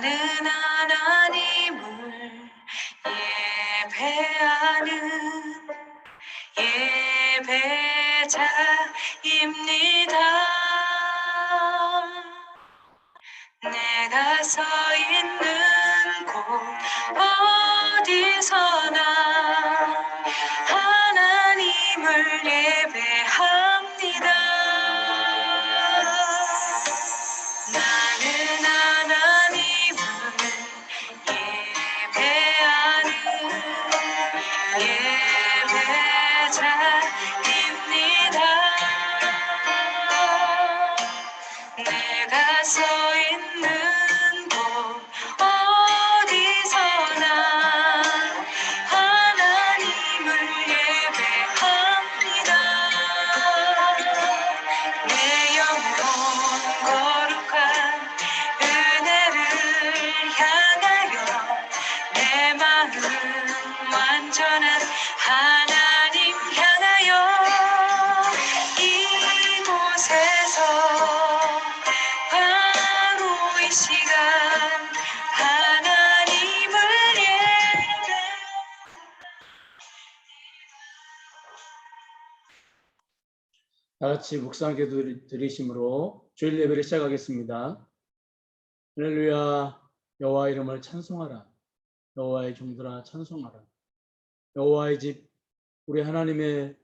나는 하나님을 예배하는 예배자입니다. 내가 서 있는 곳 어디서나 하나님을 예배합니다. 나는 하나님을 예배하는 예배자입니다. 내가 서 있는 곳 어디서나 하나님을 예배합니다. 내 영혼 거룩한 은혜를 향하여 내 마음 완전한 하나님 향하여 이곳에서 바로 이 시간 하나님을 예배. 다 같이 묵상하게 드리심으로 주일 예배를 시작하겠습니다. 할렐루야. 여호와 이름을 찬송하라. 여호와의 종들아 찬송하라. 여호와의 집 우리 하나님의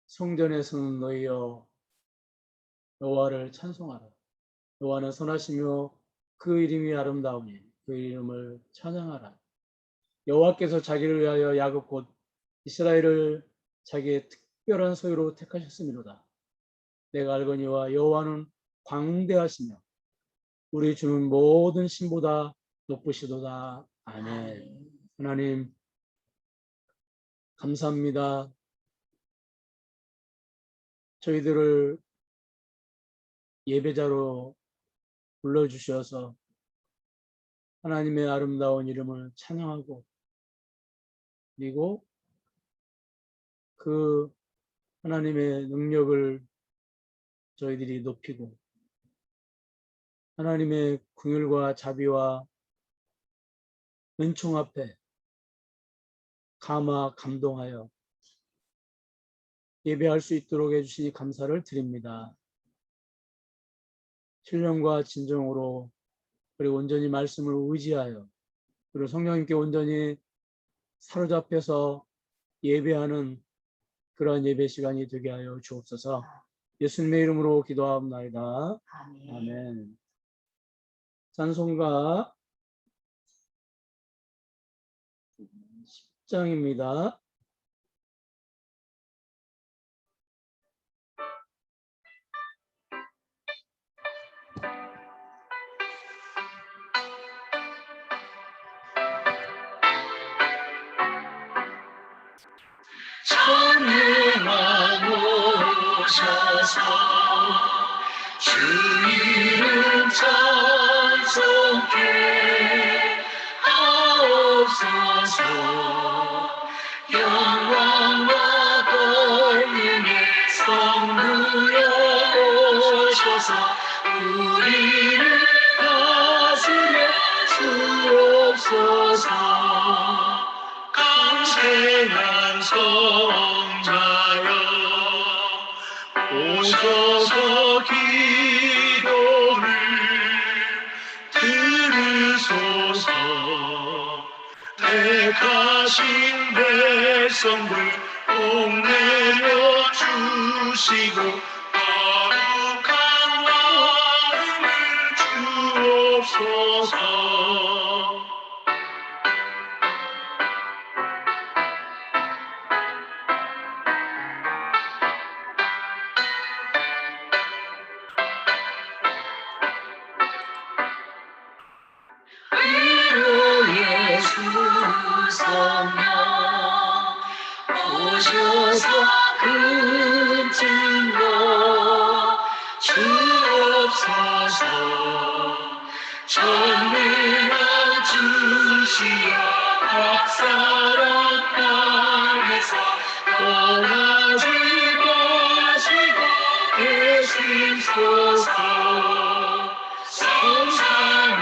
성전에 서는 너희여 여호와를 찬송하라. 여호와는 선하시며 그 이름이 아름다우니 그 이름을 찬양하라. 여호와께서 자기를 위하여 야곱 곧 이스라엘을 자기의 특별한 소유로 택하셨음이로다. 내가 알거니와 여호와는 광대하시며 우리 주는 모든 신보다 높으시도다. 아멘. 하나님 감사합니다. 저희들을 예배자로 불러주셔서 하나님의 아름다운 이름을 찬양하고 그리고 그 하나님의 능력을 저희들이 높이고 하나님의 긍휼과 자비와 은총 앞에 감동하여 예배할 수 있도록 해주시니 감사를 드립니다. 신령과 진정으로 그리고 온전히 말씀을 의지하여 그리고 성령님께 온전히 사로잡혀서 예배하는 그러한 예배 시간이 되게 하여 주옵소서. 예수님의 이름으로 기도하옵나이다. 아멘. 아멘. 찬송가 10장입니다. 전능한 오셔서 주 이름 찬송케 하옵소서. 영광과 권능의 성부여 오셔서 우리를 다스려 주옵소서. 강생한 성자여 오셔서 기도를 들으소서. 택하신 백성들 복내려 주시고 거룩한 마음을 주옵소서. 성령 오셔서 금증로 주옵소서. 전능한 주시여 각 사람 땅에서 떠나지 마시고 계시소서. 성삼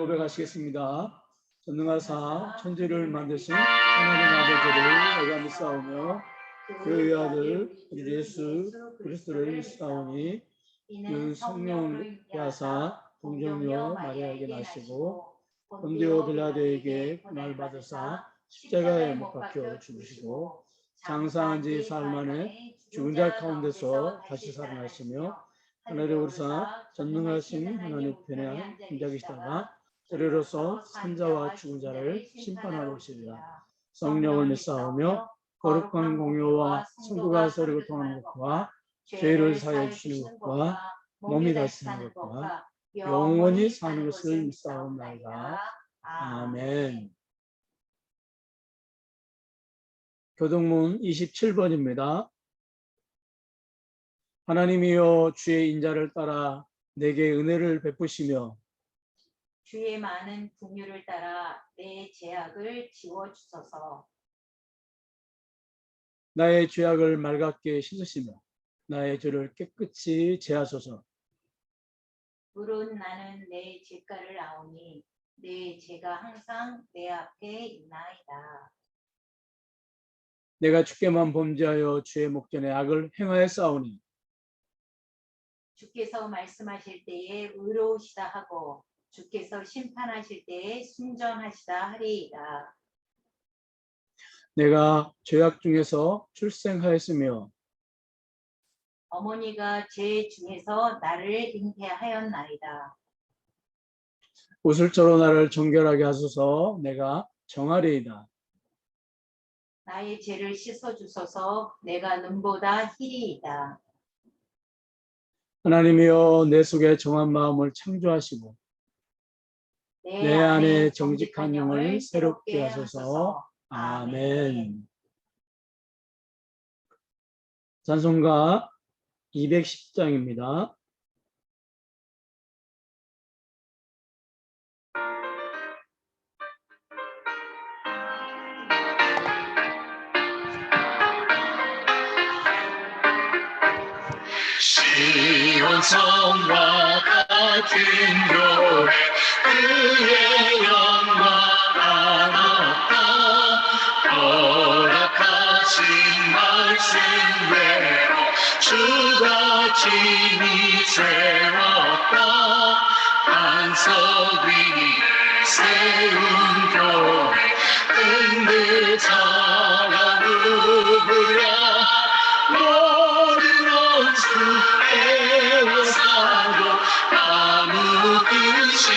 고백하시겠습니다. 전능하사 천지를 만드신 하나님 아버지를 내가 믿사오며 그의 아들 우리 예수 그리스도를 믿사오니 이는 성령을 하사 동정녀 마리아에게 나시고 본디오 빌라도에게 고난을 받으사 십자가에 못 박혀 죽으시고 장사한 지 사흘 만에 죽은 자 가운데서 다시 살아나시며 하늘에 오르사 전능하신 하나님 편에 앉아 계시다가 때로서 산자와 죽은 자를 심판하러 오시리라. 성령을 믿사오며 거룩한 공효와 성도가 서로 통하는 것과 죄를 사하여 주시는 것과 몸이 다시 사는 것과 영원히 사는 것을 믿사옵나이다. 아멘. 교동문 27번입니다. 하나님이여 주의 인자를 따라 내게 은혜를 베푸시며 주의 많은 긍휼을 따라 내 죄악을 지워주소서. 나의 죄악을 맑게 씻으시며 나의 죄를 깨끗이 제하소서. 물은 나는 내 죄가를 아오니 내 죄가 항상 내 앞에 있나이다. 내가 주께만 범죄하여 주의 목전에 악을 행하였사오니 주께서 말씀하실 때에 의로우시다 하고 주께서 심판하실 때에 순전하시다 하리이다. 내가 죄악 중에서 출생하였으며 어머니가 죄 중에서 나를 잉태하였나이다. 우슬초로 나를 정결하게 하소서. 내가 정하리이다. 나의 죄를 씻어주소서. 내가 눈보다 희리이다. 하나님이여 내 속에 정한 마음을 창조하시고 내 안에 정직한 영을 새롭게 하소서. 아멘. 찬송가 210장입니다. 시온성과 같은 교회 그의 영광 나눴다. 허락하신 말씀대로 주가 친히 세웠다. 반석 위에 세운 교회 근데 자가 누구랴. 모든 원수 애워사도 아무 끝이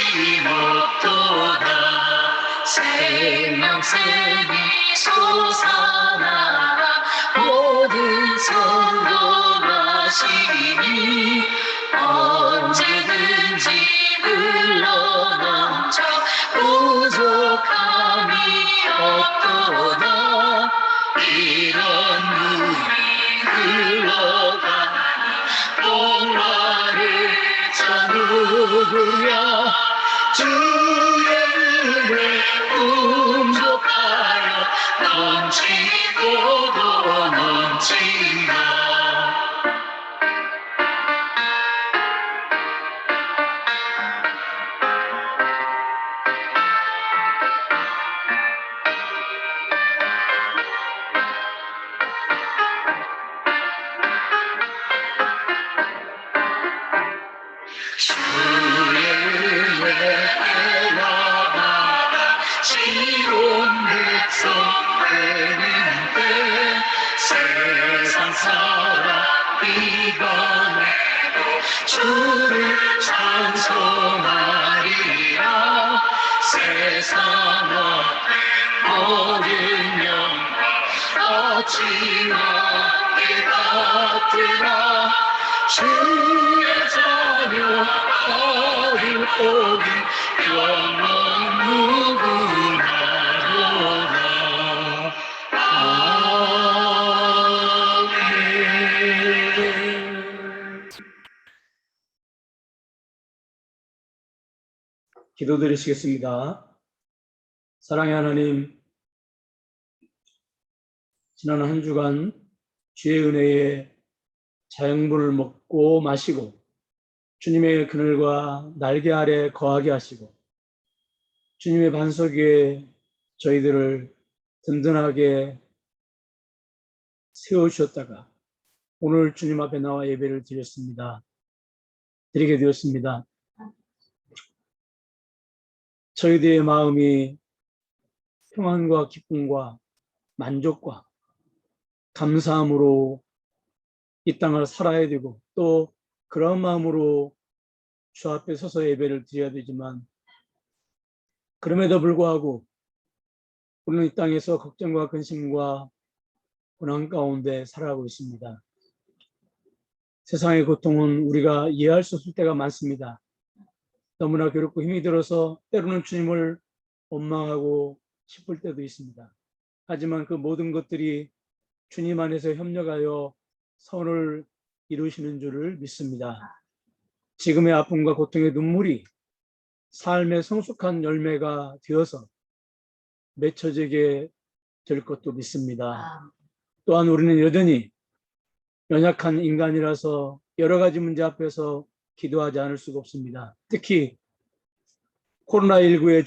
없도다. 생명샘이 솟아나라. 모든 성도하시니 언제든지 흘러넘쳐 부족함이 없도다. 이런 물이 흘러가니 목마를 자 누구랴. 주의 은혜 풍족하여 넘치고 또 넘친다. 주를 찬송하리라. 세상 앞에 모든 영광 아침과 해 같으라. 주의 자녀 어린 복이 영원 누구나로라. 기도드리시겠습니다. 사랑의 하나님, 지난 한 주간 주의 은혜에 자양분을 먹고 마시고 주님의 그늘과 날개 아래 거하게 하시고 주님의 반석 위에 저희들을 든든하게 세워주셨다가 오늘 주님 앞에 나와 예배를 드리게 되었습니다. 저희들의 마음이 평안과 기쁨과 만족과 감사함으로 이 땅을 살아야 되고 또 그런 마음으로 주 앞에 서서 예배를 드려야 되지만 그럼에도 불구하고 우리는 이 땅에서 걱정과 근심과 고난 가운데 살아가고 있습니다. 세상의 고통은 우리가 이해할 수 없을 때가 많습니다. 너무나 괴롭고 힘이 들어서 때로는 주님을 원망하고 싶을 때도 있습니다. 하지만 그 모든 것들이 주님 안에서 협력하여 선을 이루시는 줄을 믿습니다. 지금의 아픔과 고통의 눈물이 삶의 성숙한 열매가 되어서 맺혀지게 될 것도 믿습니다. 또한 우리는 여전히 연약한 인간이라서 여러 가지 문제 앞에서 기도하지 않을 수가 없습니다. 특히 코로나19의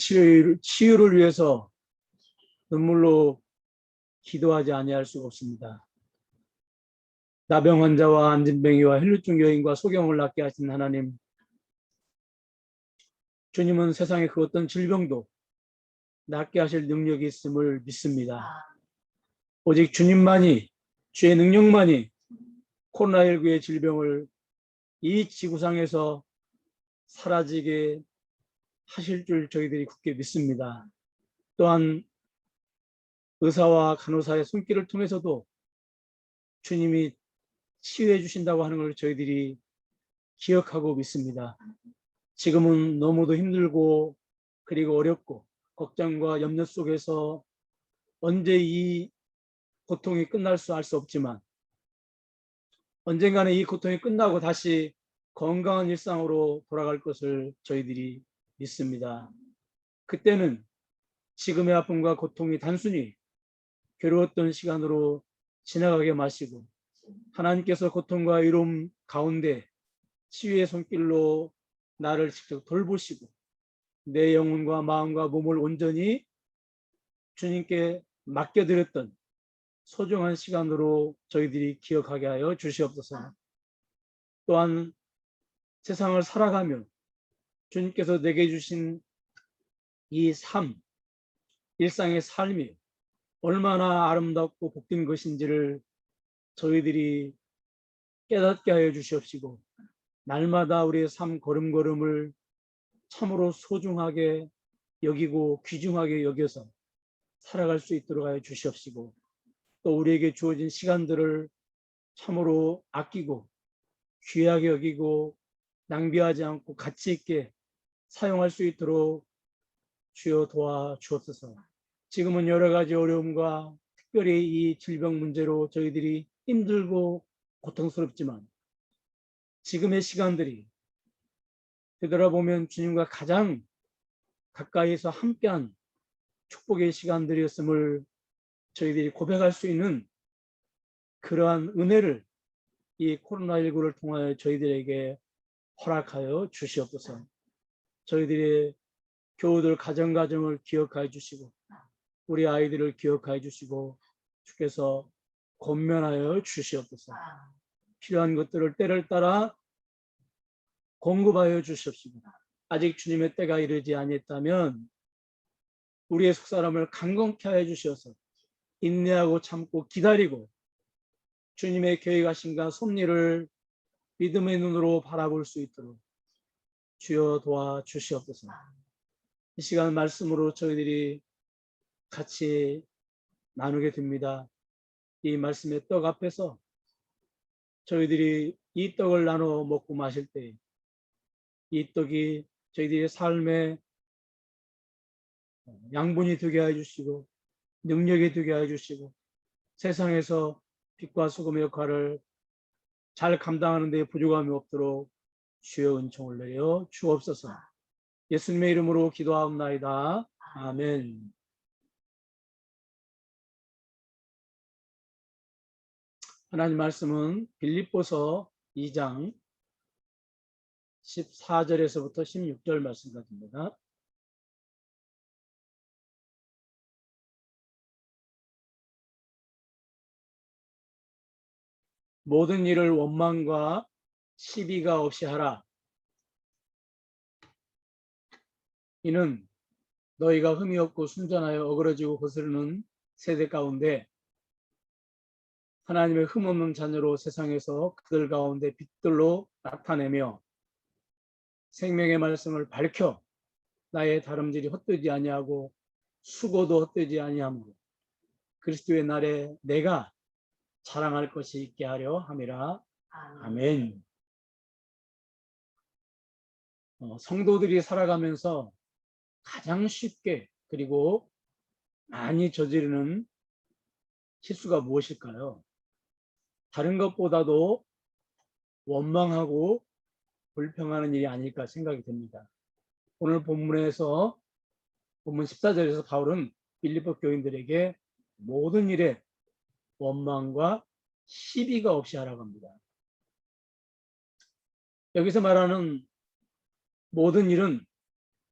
치유를 위해서 눈물로 기도하지 아니할 수가 없습니다. 나병 환자와 안진뱅이와 혈루증 여인과 소경을 낫게 하신 하나님, 주님은 세상의 그 어떤 질병도 낫게 하실 능력이 있음을 믿습니다. 오직 주님만이, 주의 능력만이 코로나19의 질병을 이 지구상에서 사라지게 하실 줄 저희들이 굳게 믿습니다. 또한 의사와 간호사의 손길을 통해서도 주님이 치유해 주신다고 하는 걸 저희들이 기억하고 믿습니다. 지금은 너무도 힘들고 그리고 어렵고 걱정과 염려 속에서 언제 이 고통이 끝날 수 알 수 없지만 언젠가는 이 고통이 끝나고 다시 건강한 일상으로 돌아갈 것을 저희들이 믿습니다. 그때는 지금의 아픔과 고통이 단순히 괴로웠던 시간으로 지나가게 마시고 하나님께서 고통과 외로움 가운데 치유의 손길로 나를 직접 돌보시고 내 영혼과 마음과 몸을 온전히 주님께 맡겨드렸던 소중한 시간으로 저희들이 기억하게 하여 주시옵소서. 또한 세상을 살아가며 주님께서 내게 주신 이 삶, 일상의 삶이 얼마나 아름답고 복된 것인지를 저희들이 깨닫게 하여 주시옵시고 날마다 우리의 삶 걸음걸음을 참으로 소중하게 여기고 귀중하게 여겨서 살아갈 수 있도록 하여 주시옵시고 또 우리에게 주어진 시간들을 참으로 아끼고 귀하게 여기고 낭비하지 않고 가치 있게 사용할 수 있도록 주여 도와 주옵소서. 지금은 여러 가지 어려움과 특별히 이 질병 문제로 저희들이 힘들고 고통스럽지만 지금의 시간들이 되돌아보면 주님과 가장 가까이서 함께한 축복의 시간들이었음을 저희들이 고백할 수 있는 그러한 은혜를 이 코로나19를 통하여 저희들에게 허락하여 주시옵소서. 저희들의 교우들 가정을 기억하여 주시고 우리 아이들을 기억하여 주시고 주께서 권면하여 주시옵소서. 필요한 것들을 때를 따라 공급하여 주시옵시고 아직 주님의 때가 이르지 아니했다면 우리의 속사람을 강건케 하여 주셔서 인내하고 참고 기다리고 주님의 계획하심과 섭리를 믿음의 눈으로 바라볼 수 있도록 주여 도와 주시옵소서. 이 시간 말씀으로 저희들이 같이 나누게 됩니다. 이 말씀의 떡 앞에서 저희들이 이 떡을 나눠 먹고 마실 때 이 떡이 저희들의 삶의 양분이 되게 해주시고 능력이 되게 해주시고 세상에서 빛과 소금의 역할을 잘 감당하는 데 부족함이 없도록 주여 은총을 내려 주옵소서. 예수님의 이름으로 기도하옵나이다. 아멘. 하나님 말씀은 빌립보서 2장 14절에서부터 16절 말씀까지입니다. 모든 일을 원망과 시비가 없이 하라. 이는 너희가 흠이 없고 순전하여 어그러지고 거스르는 세대 가운데 하나님의 흠없는 자녀로 세상에서 그들 가운데 빛들로 나타내며 생명의 말씀을 밝혀 나의 다름질이 헛되지 아니하고 수고도 헛되지 아니하므로 그리스도의 날에 내가 자랑할 것이 있게 하려 함이라. 아멘. 성도들이 살아가면서 가장 쉽게 그리고 많이 저지르는 실수가 무엇일까요? 다른 것보다도 원망하고 불평하는 일이 아닐까 생각이 됩니다. 오늘 본문에서 본문 14절에서 바울은 빌립보 교인들에게 모든 일에 원망과 시비가 없이 하라고 합니다. 여기서 말하는 모든 일은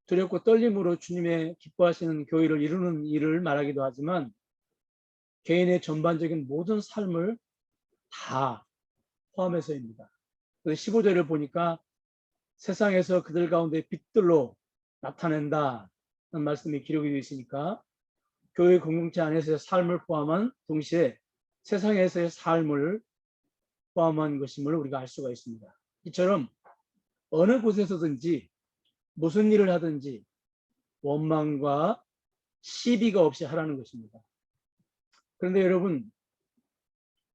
두렵고 떨림으로 주님의 기뻐하시는 교회를 이루는 일을 말하기도 하지만 개인의 전반적인 모든 삶을 다 포함해서입니다. 15절을 보니까 세상에서 그들 가운데 빛들로 나타낸다는 말씀이 기록이 되어 있으니까 교회 공동체 안에서의 삶을 포함한 동시에 세상에서의 삶을 포함한 것임을 우리가 알 수가 있습니다. 이처럼 어느 곳에서든지 무슨 일을 하든지 원망과 시비가 없이 하라는 것입니다. 그런데 여러분,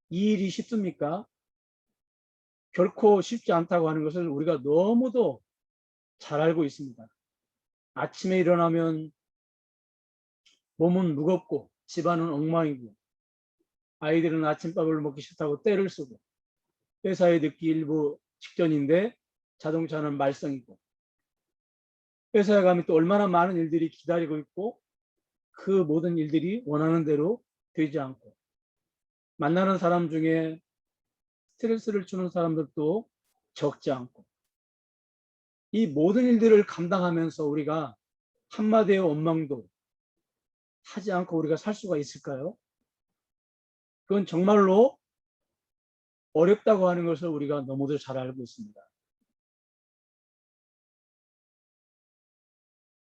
이 일이 쉽습니까? 결코 쉽지 않다고 하는 것을 우리가 너무도 잘 알고 있습니다. 아침에 일어나면 몸은 무겁고 집안은 엉망이고 아이들은 아침밥을 먹기 싫다고 떼를 쓰고 회사에 늦기 일부 직전인데 자동차는 말썽이고 회사에 가면 또 얼마나 많은 일들이 기다리고 있고 그 모든 일들이 원하는 대로 되지 않고 만나는 사람 중에 스트레스를 주는 사람들도 적지 않고 이 모든 일들을 감당하면서 우리가 한마디의 원망도 하지 않고 우리가 살 수가 있을까요? 그건 정말로 어렵다고 하는 것을 우리가 너무들 잘 알고 있습니다.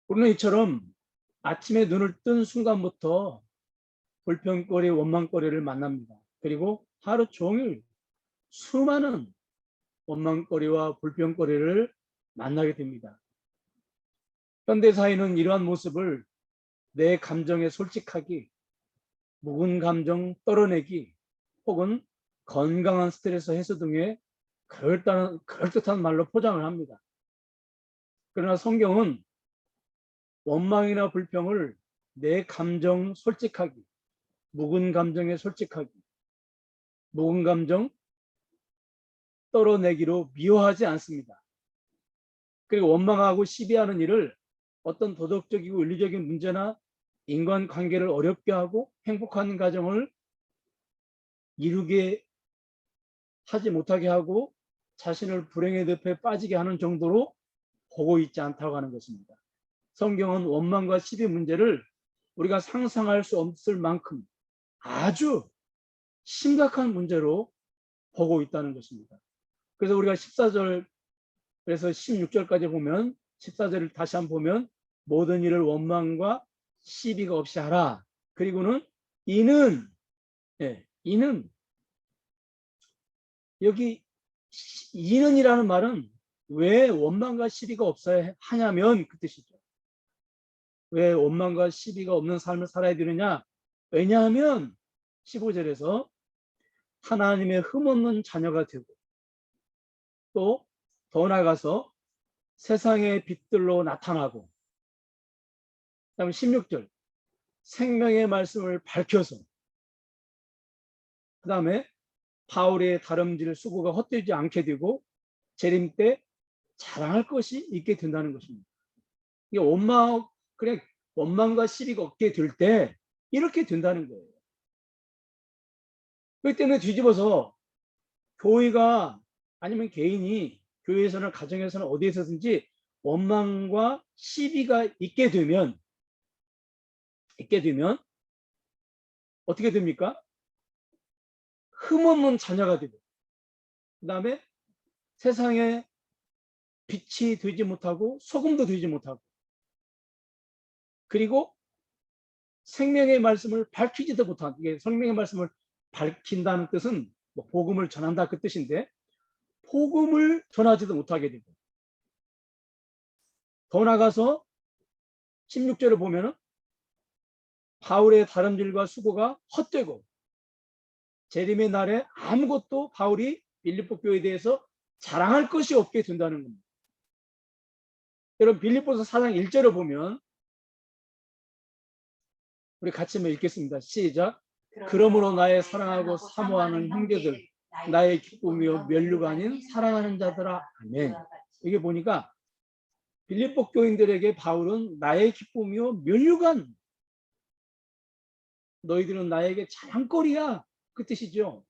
우리는 이처럼 아침에 눈을 뜬 순간부터 불평거리, 원망거리를 만납니다. 그리고 하루 종일 수많은 원망거리와 불평거리를 만나게 됩니다. 현대사회는 이러한 모습을 내 감정에 솔직하기, 묵은 감정 떨어내기, 혹은 건강한 스트레스 해소 등의 그럴듯한 말로 포장을 합니다. 그러나 성경은 원망이나 불평을 내 감정 솔직하기, 묵은 감정에 솔직하기, 묵은 감정 떨어내기로 미워하지 않습니다. 그리고 원망하고 시비하는 일을 어떤 도덕적이고 윤리적인 문제나 인간관계를 어렵게 하고 행복한 가정을 이루게 하지 못하게 하고 자신을 불행의 늪에 빠지게 하는 정도로 보고 있지 않다고 하는 것입니다. 성경은 원망과 시비 문제를 우리가 상상할 수 없을 만큼 아주 심각한 문제로 보고 있다는 것입니다. 그래서 우리가 14절에서 16절까지 보면 14절을 다시 한번 보면 모든 일을 원망과 시비가 없이 하라. 그리고는 이는 여기 이는이라는 말은 왜 원망과 시비가 없어야 하냐면 그 뜻이죠. 왜 원망과 시비가 없는 삶을 살아야 되느냐? 왜냐하면 15절에서 하나님의 흠없는 자녀가 되고 또 더 나아가서 세상의 빛들로 나타나고 그다음에 16절 생명의 말씀을 밝혀서 그 다음에 바울의 다름질 수고가 헛되지 않게 되고 재림 때 자랑할 것이 있게 된다는 것입니다. 이게 원망과 시비가 없게 될 때 이렇게 된다는 거예요. 그렇기 때문에 뒤집어서 교회가 아니면 개인이 교회에서는 가정에서는 어디에서든지 원망과 시비가 있게 되면 어떻게 됩니까? 흠없는 자녀가 되고 그 다음에 세상에 빛이 되지 못하고 소금도 되지 못하고, 그리고 생명의 말씀을 밝히지도 못한, 이게 생명의 말씀을 밝힌다는 뜻은 뭐 복음을 전한다 그 뜻인데, 복음을 전하지도 못하게 되고, 더 나가서 16절을 보면은 바울의 다름질과 수고가 헛되고 재림의 날에 아무것도 바울이 빌립보 교회에 대해서 자랑할 것이 없게 된다는 겁니다. 여러분 빌립보서 4장 1절을 보면, 우리 같이 한번 읽겠습니다. 시작. 그러므로 나의 사랑하고 사모하는 형제들, 나의 기쁨이요 면류가 아닌 사랑하는 자들아. 아멘. 이게 보니까 빌립보 교인들에게 바울은 나의 기쁨이요 면류관, 너희들은 나에게 자랑거리야, 그 뜻이죠.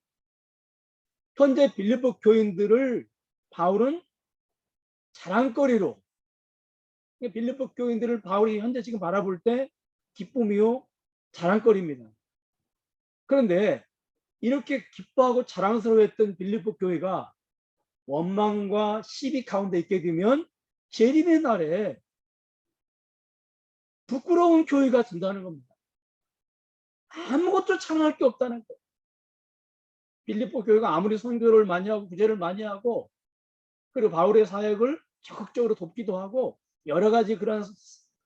현재 빌립보 교인들을 바울은 자랑거리로, 빌립보 교인들을 바울이 현재 지금 바라볼 때 기쁨이요 자랑거리입니다. 그런데 이렇게 기뻐하고 자랑스러워했던 빌립보 교회가 원망과 시비 가운데 있게 되면 재림의 날에 부끄러운 교회가 된다는 겁니다. 아무것도 자랑할 게 없다는 거예요. 빌립보 교회가 아무리 선교를 많이 하고 구제를 많이 하고, 그리고 바울의 사역을 적극적으로 돕기도 하고 여러 가지 그런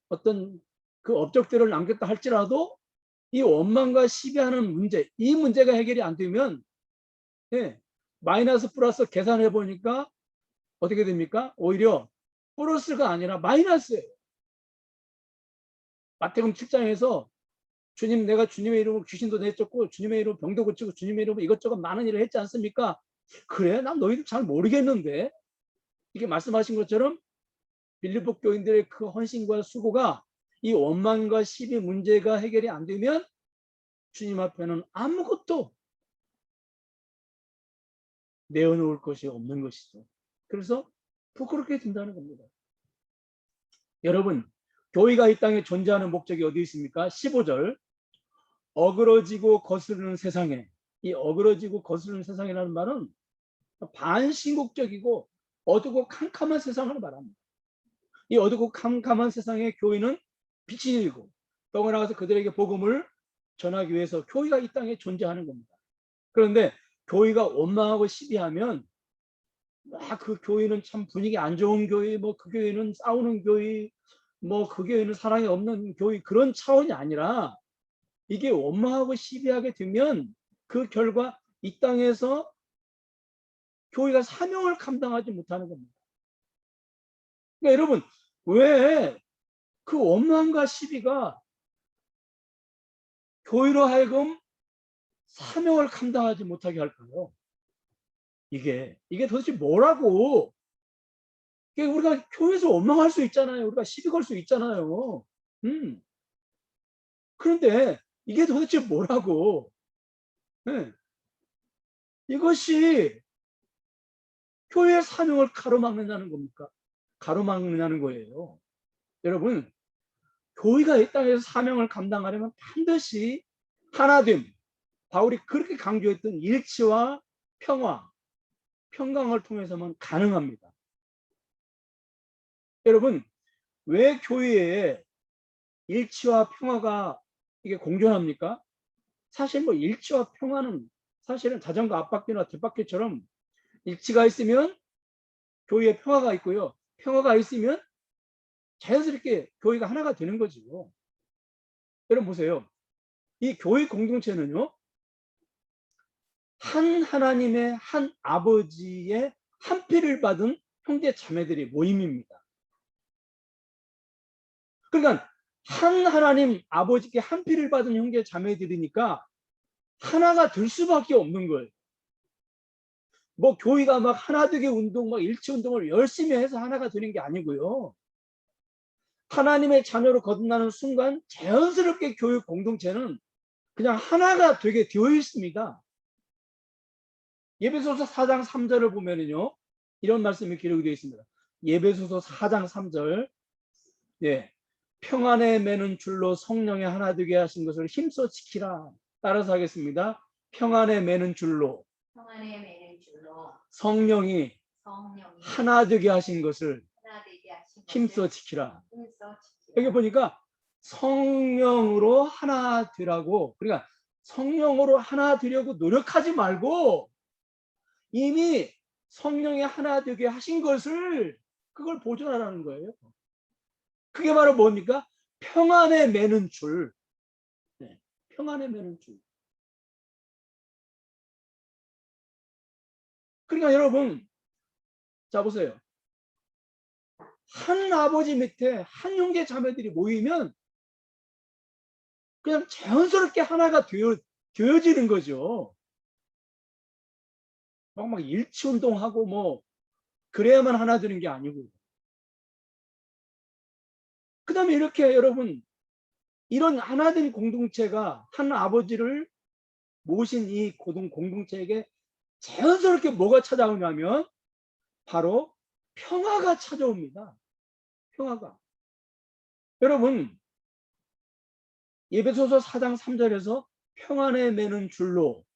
어떤 그 업적들을 남겼다 할지라도, 이 원망과 시비하는 문제, 이 문제가 해결이 안 되면, 마이너스 플러스 계산해 보니까 어떻게 됩니까? 오히려 플러스가 아니라 마이너스예요. 마태복음 7장에서 주님, 내가 주님의 이름으로 귀신도 내쫓고 주님의 이름으로 병도 고치고 주님의 이름으로 이것저것 많은 일을 했지 않습니까? 그래? 난 너희들 잘 모르겠는데. 이게 말씀하신 것처럼 빌립보 교인들의 그 헌신과 수고가 이 원망과 시비 문제가 해결이 안 되면 주님 앞에는 아무것도 내어놓을 것이 없는 것이죠. 그래서 부끄럽게 된다는 겁니다. 여러분, 교회가 이 땅에 존재하는 목적이 어디 있습니까? 15절. 어그러지고 거스르는 세상에, 이 어그러지고 거스르는 세상이라는 말은 반신국적이고 어두고 캄캄한 세상을 말합니다. 이 어두고 캄캄한 세상에 교회는 빛이 되고, 또 나가서 그들에게 복음을 전하기 위해서 교회가 이 땅에 존재하는 겁니다. 그런데 교회가 원망하고 시비하면, 그 교회는 참 분위기 안 좋은 교회, 뭐 그 교회는 싸우는 교회, 뭐 그 교회는 사랑이 없는 교회, 그런 차원이 아니라, 이게 원망하고 시비하게 되면 그 결과 이 땅에서 교회가 사명을 감당하지 못하는 겁니다. 그러니까 여러분, 왜 그 원망과 시비가 교회로 하여금 사명을 감당하지 못하게 할까요? 이게 도대체 뭐라고? 우리가 교회에서 원망할 수 있잖아요. 우리가 시비 걸 수 있잖아요. 그런데 이게 도대체 뭐라고? 이것이 교회의 사명을 가로막는다는 겁니까? 가로막는다는 거예요. 여러분, 교회가 이 땅에서 사명을 감당하려면 반드시 하나됨, 바울이 그렇게 강조했던 일치와 평화, 평강을 통해서만 가능합니다. 여러분, 왜 교회에 일치와 평화가 이게 공존합니까? 사실 뭐 일치와 평화는 사실은 자전거 앞바퀴나 뒷바퀴처럼, 일치가 있으면 교회에 평화가 있고요, 평화가 있으면 자연스럽게 교회가 하나가 되는 거죠. 여러분 보세요. 이 교회 공동체는요, 한 하나님의 한 아버지의 한 피를 받은 형제 자매들의 모임입니다. 그러니까 한 하나님 아버지께 한 피를 받은 형제 자매들이니까 하나가 될 수밖에 없는 거예요. 뭐 교회가 막 하나 되게 운동, 막 일치 운동을 열심히 해서 하나가 되는 게 아니고요, 하나님의 자녀로 거듭나는 순간 자연스럽게 교회 공동체는 그냥 하나가 되게 되어 있습니다. 예배소서 4장 3절을 보면은요, 이런 말씀이 기록이 되어 있습니다. 예배소서 4장 3절. 평안에 매는 줄로 성령의 하나 되게 하신 것을 힘써 지키라. 따라서 하겠습니다. 평안에 매는 줄로 성령이 성령이 하나 되게 하신 것을 하나 되게 하신 힘써 것을 지키라. 힘써 지키라. 여기 보니까 성령으로 하나 되라고, 그러니까 성령으로 하나 되려고 노력하지 말고 이미 성령이 하나 되게 하신 것을 그걸 보존하라는 거예요. 그게 바로 뭡니까? 평안에 매는 줄. 네, 평안에 매는 줄. 그러니까 여러분, 자 보세요. 한 아버지 밑에 한 형제 자매들이 모이면 그냥 자연스럽게 하나가 되어지는 거죠. 막 일치운동하고 뭐 그래야만 하나 되는 게 아니고. 그 다음에 이렇게 여러분, 이런 하나된 공동체가 한 아버지를 모신 이 공동체에게 자연스럽게 뭐가 찾아오냐면 바로 평화가 찾아옵니다. 평화가. 여러분, 에베소서 4장 3절에서 평안에 매는 줄로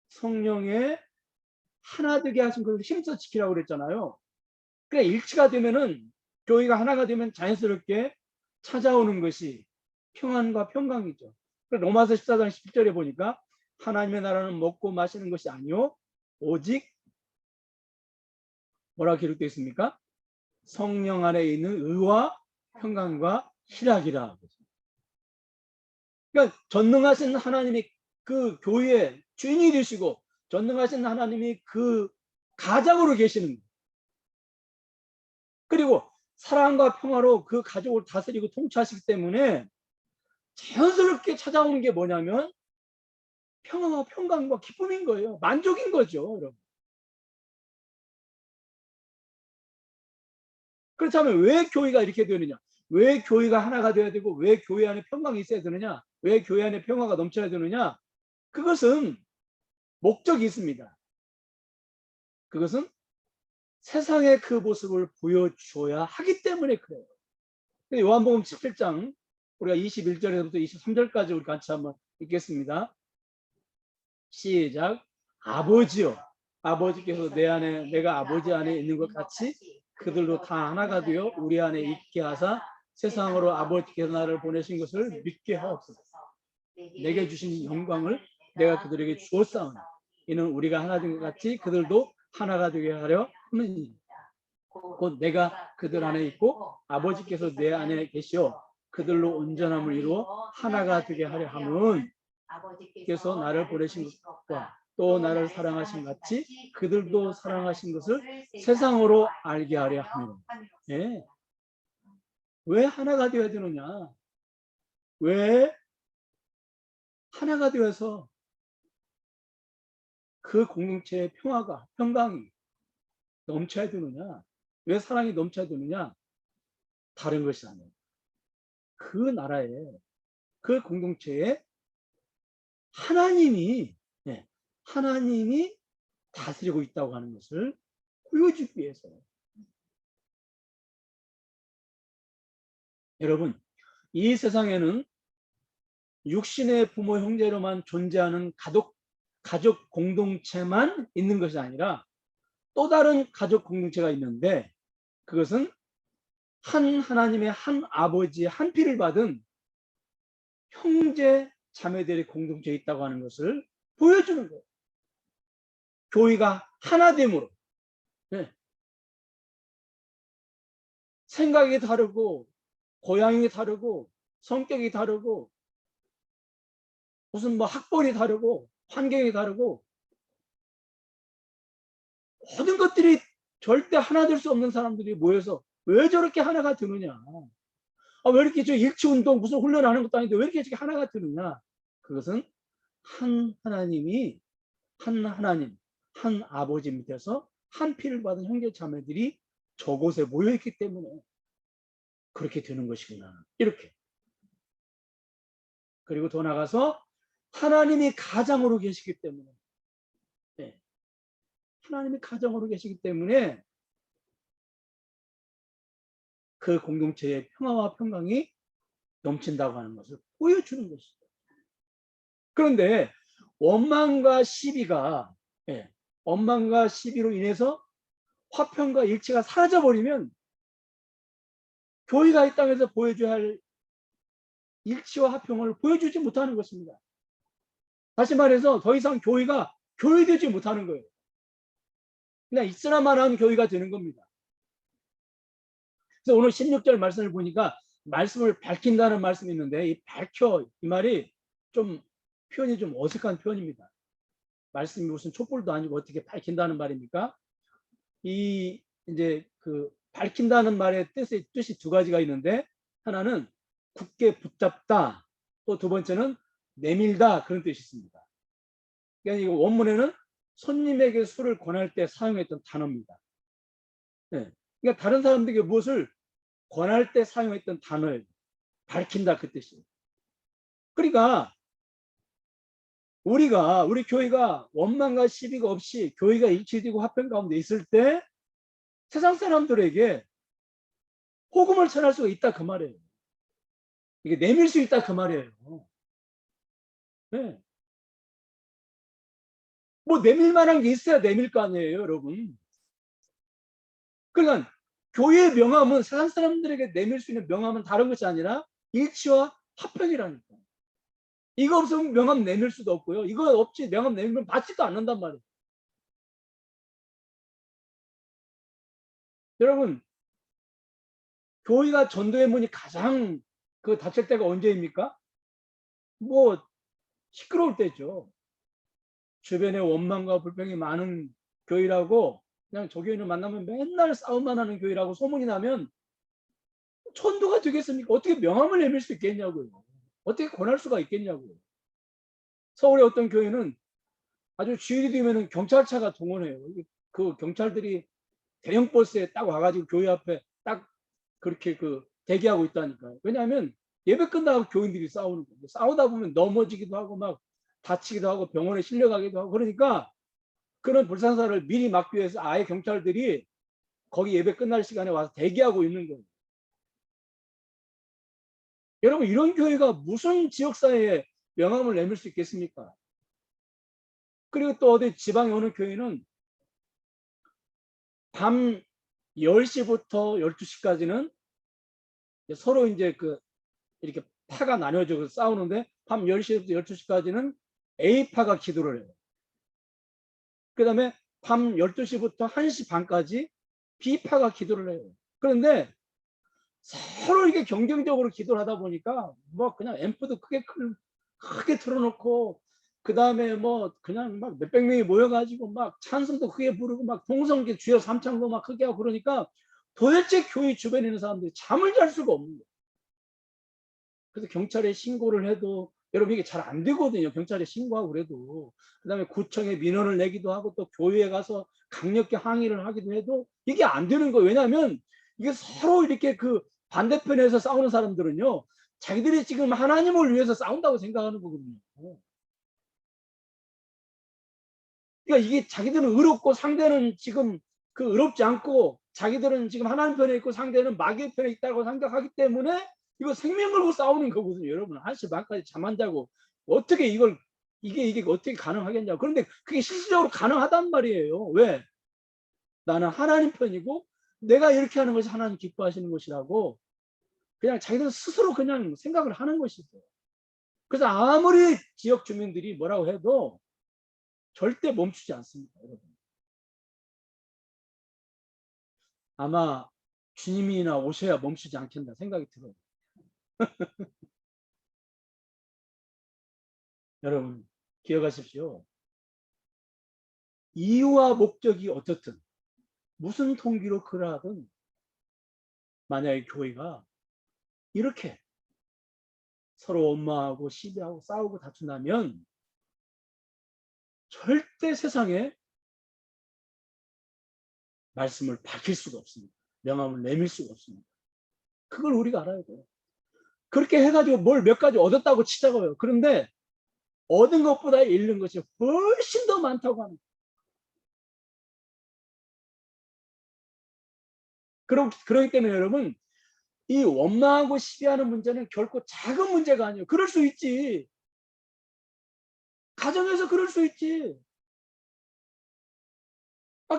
성령의 하나 되게 하신 것을 힘써 지키라고 그랬잖아요. 그러니까 일치가 되면은, 교회가 하나가 되면 자연스럽게 찾아오는 것이 평안과 평강이죠. 로마서 14장 10절에 보니까 하나님의 나라는 먹고 마시는 것이 아니요 오직 뭐라고 기록되어 있습니까? 성령 안에 있는 의와 평강과 희락이라. 그러니까 전능하신 하나님이 그 교회의 주인이 되시고 전능하신 하나님이 그 가장으로 계시는 거예요. 그리고 사랑과 평화로 그 가족을 다스리고 통치하시기 때문에 자연스럽게 찾아오는 게 뭐냐면 평화와 평강과 기쁨인 거예요. 만족인 거죠, 여러분. 그렇다면 왜 교회가 이렇게 되느냐? 왜 교회가 하나가 되어야 되고 왜 교회 안에 평강이 있어야 되느냐? 왜 교회 안에 평화가 넘쳐야 되느냐? 그것은 목적이 있습니다. 그것은 세상의 그 모습을 보여줘야 하기 때문에 그래요. 요한복음 17장 우리가 21절에서부터 23절까지 우리 같이 한번 읽겠습니다. 시작. 아버지요, 아버지께서 내 안에 내가 아버지 안에 있는 것 같이 그들도 다 하나가 되어 우리 안에 있게 하사 세상으로 아버지께서 나를 보내신 것을 믿게 하옵소서. 내게 주신 영광을 내가 그들에게 주었사오니 이는 우리가 하나 된 것 같이 그들도 하나가 되게 하려 함이니이다. 곧 내가 그들 안에 있고 아버지께서 내 안에 계시어 그들로 온전함을 이루어 하나가 되게 하려 함은 아버지께서 나를 보내신 것과 또 나를 사랑하신 같이 그들도 사랑하신 것을 세상으로 알게 하려 함이라. 예. 왜 하나가 되어야 되느냐? 왜 하나가 되어서 그 공동체의 평화가, 평강이 넘쳐야 되느냐? 왜 사랑이 넘쳐야 되느냐? 다른 것이 아니에요. 그 나라에, 그 공동체에 하나님이, 예, 하나님이 다스리고 있다고 하는 것을 보여주기 위해서요. 여러분, 이 세상에는 육신의 부모 형제로만 존재하는 가족 공동체만 있는 것이 아니라 또 다른 가족 공동체가 있는데 그것은 한 하나님의 한 아버지의 한 피를 받은 형제 자매들의 공동체에 있다고 하는 것을 보여주는 거예요. 교회가 하나됨으로. 네. 생각이 다르고 고향이 다르고 성격이 다르고 무슨 뭐 학벌이 다르고 환경이 다르고 모든 것들이 절대 하나 될 수 없는 사람들이 모여서 왜 저렇게 하나가 되느냐? 왜 이렇게 저 일치운동 무슨 훈련하는 것도 아닌데 왜 이렇게 저렇게 하나가 되느냐? 그것은 한 하나님이 한 하나님, 한 아버지 밑에서 한 피를 받은 형제 자매들이 저곳에 모여있기 때문에 그렇게 되는 것이구나. 이렇게. 그리고 더 나가서 하나님이 가장으로 계시기 때문에, 네. 하나님이 가장으로 계시기 때문에 그 공동체의 평화와 평강이 넘친다고 하는 것을 보여주는 것이죠. 그런데 원망과 시비가, 예, 원망과 시비로 인해서 화평과 일치가 사라져버리면 교회가 이 땅에서 보여줘야 할 일치와 화평을 보여주지 못하는 것입니다. 다시 말해서 더 이상 교회가 교회되지 못하는 거예요. 그냥 있으나마나한 교회가 되는 겁니다. 그래서 오늘 16절 말씀을 보니까 말씀을 밝힌다는 말씀이 있는데, 이 밝혀, 이 말이 좀 표현이 좀 어색한 표현입니다. 말씀이 무슨 촛불도 아니고 어떻게 밝힌다는 말입니까? 이 이제 그 밝힌다는 말의 뜻이 두 가지가 있는데, 하나는 굳게 붙잡다, 또 두 번째는 내밀다, 그런 뜻이 있습니다. 그러니까 이거 원문에는 손님에게 술을 권할 때 사용했던 단어입니다. 네. 그러니까 다른 사람들에게 무엇을 권할 때 사용했던 단어예요. 밝힌다, 그 뜻이에요. 그러니까 우리 교회가 원망과 시비가 없이 교회가 일치되고 화평 가운데 있을 때 세상 사람들에게 복음을 전할 수가 있다, 그 말이에요. 이게 내밀 수 있다, 그 말이에요. 네. 뭐 내밀 만한 게 있어야 내밀 거 아니에요, 여러분. 그러니까 교회의 명함은, 세상 사람들에게 내밀 수 있는 명함은 다른 것이 아니라 일치와 화평이라니까. 이거 없으면 명함 내밀 수도 없고요. 이거 없이 명함 내밀면 받지도 않는단 말이에요. 여러분, 교회가 전도의 문이 가장 그 닫힐 때가 언제입니까? 뭐 시끄러울 때죠. 주변에 원망과 불평이 많은 교회라고, 그냥 저 교회는 만나면 맨날 싸움만 하는 교회라고 소문이 나면 전도가 되겠습니까? 어떻게 명함을 내밀 수 있겠냐고요. 어떻게 권할 수가 있겠냐고요. 서울의 어떤 교회는 아주 주일이 되면 경찰차가 동원해요. 그 경찰들이 대형 버스에 딱 와가지고 교회 앞에 딱 그렇게 그 대기하고 있다니까요. 왜냐하면 예배 끝나고 교인들이 싸우는 거예요. 싸우다 보면 넘어지기도 하고 막 다치기도 하고 병원에 실려가기도 하고, 그러니까 그런 불상사를 미리 막기 위해서 아예 경찰들이 거기 예배 끝날 시간에 와서 대기하고 있는 거예요. 여러분, 이런 교회가 무슨 지역사회에 명함을 내밀 수 있겠습니까? 그리고 또 어디 지방에 오는 교회는 밤 10시부터 12시까지는 서로 이제 그 이렇게 파가 나뉘어져 싸우는데, 밤 10시부터 12시까지는 A파가 기도를 해요. 그 다음에 밤 12시부터 1시 반까지 B파가 기도를 해요. 그런데 서로 이게 경쟁적으로 기도를 하다 보니까 뭐 그냥 앰프도 크게 틀어놓고, 그 다음에 뭐 그냥 막 몇백 명이 모여가지고 막 찬송도 크게 부르고 막 동성기 주여 삼창도 막 크게 하고, 그러니까 도대체 교회 주변에 있는 사람들이 잠을 잘 수가 없는 거예요. 그래서 경찰에 신고를 해도 여러분 이게 잘 안 되거든요. 경찰에 신고하고 그래도. 그 다음에 구청에 민원을 내기도 하고 또 교회에 가서 강력히 항의를 하기도 해도 이게 안 되는 거예요. 왜냐하면 이게 서로 이렇게 그 반대편에서 싸우는 사람들은요, 자기들이 지금 하나님을 위해서 싸운다고 생각하는 거거든요. 그러니까 이게 자기들은 의롭고 상대는 지금 그 의롭지 않고, 자기들은 지금 하나님 편에 있고 상대는 마귀 편에 있다고 생각하기 때문에 이거 생명 걸고 싸우는 거거든요. 여러분, 1시 반까지 잠 안 자고 어떻게 이게 어떻게 가능하겠냐고. 그런데 그게 실질적으로 가능하단 말이에요. 왜? 나는 하나님 편이고 내가 이렇게 하는 것이 하나님 기뻐하시는 것이라고 그냥 자기들 스스로 그냥 생각을 하는 것이죠. 그래서 아무리 지역 주민들이 뭐라고 해도 절대 멈추지 않습니다, 여러분. 아마 주님이나 오셔야 멈추지 않겠나 생각이 들어요. 여러분, 기억하십시오. 이유와 목적이 어떻든 무슨 통기로 그러하든, 만약에 교회가 이렇게 서로 원망하고 시비하고 싸우고 다툰다면 절대 세상에 말씀을 밝힐 수가 없습니다. 명함을 내밀 수가 없습니다. 그걸 우리가 알아야 돼요. 그렇게 해가지고 뭘 몇 가지 얻었다고 치자고요. 그런데 얻은 것보다 잃는 것이 훨씬 더 많다고 합니다. 그렇기 때문에 여러분, 이 원망하고 시비하는 문제는 결코 작은 문제가 아니에요. 그럴 수 있지. 가정에서 그럴 수 있지.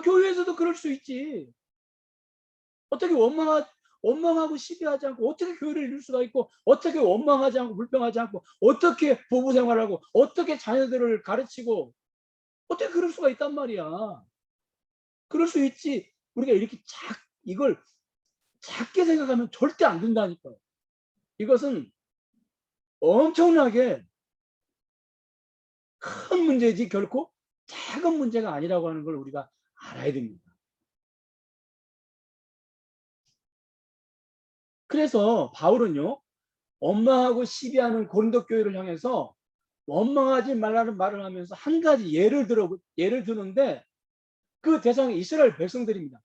교회에서도 그럴 수 있지. 어떻게 원망하고 시비하지 않고 어떻게 교회를 이룰 수가 있고, 어떻게 원망하지 않고 불평하지 않고, 어떻게 부부 생활하고, 어떻게 자녀들을 가르치고, 어떻게 그럴 수가 있단 말이야. 그럴 수 있지. 우리가 이렇게 이걸 작게 생각하면 절대 안 된다니까요. 이것은 엄청나게 큰 문제지 결코 작은 문제가 아니라고 하는 걸 우리가 알아야 됩니다. 그래서 바울은요, 원망하고 시비하는 고린도 교회를 향해서 원망하지 말라는 말을 하면서 한 가지 예를 드는데, 그 대상이 이스라엘 백성들입니다.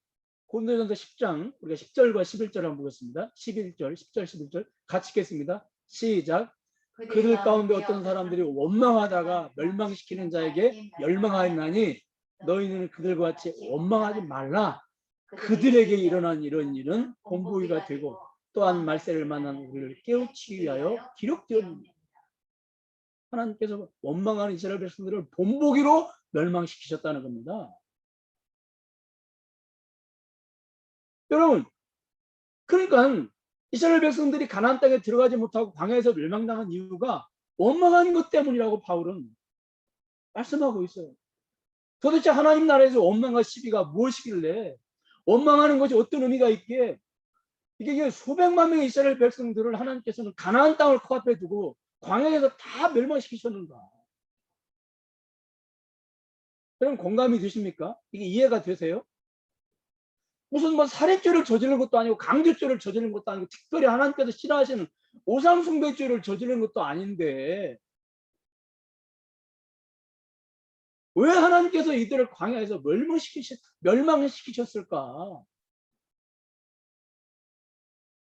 고린도전서 10장, 우리가 10절과 11절 한번 보겠습니다. 11절, 10절, 11절 같이 읽겠습니다. 시작. 그들 가운데 어떤 사람들이 원망하다가 멸망시키는 자에게 멸망하였나니 너희는 그들과 같이 원망하지 말라. 그들에게 일어난 이런 일은 본보기가 되고 또한 말세를 만난 우리를 깨우치기 위하여 기록되었습니다. 하나님께서 원망하는 이스라엘 백성들을 본보기로 멸망시키셨다는 겁니다. 여러분, 그러니까 이스라엘 백성들이 가나안 땅에 들어가지 못하고 광야에서 멸망당한 이유가 원망하는 것 때문이라고 바울은 말씀하고 있어요. 도대체 하나님 나라에서 원망과 시비가 무엇이길래, 원망하는 것이 어떤 의미가 있기에, 이게 수백만 명의 이스라엘 백성들을 하나님께서는 가나안 땅을 코앞에 두고 광야에서 다 멸망시키셨는가? 여러분 공감이 되십니까? 이게 이해가 되세요? 무슨 살인죄를 저지른 것도 아니고 강제죄를 저지른 것도 아니고 특별히 하나님께서 싫어하시는 우상숭배죄를 저지른 것도 아닌데 왜 하나님께서 이들을 광야에서 멸망시키셨을까?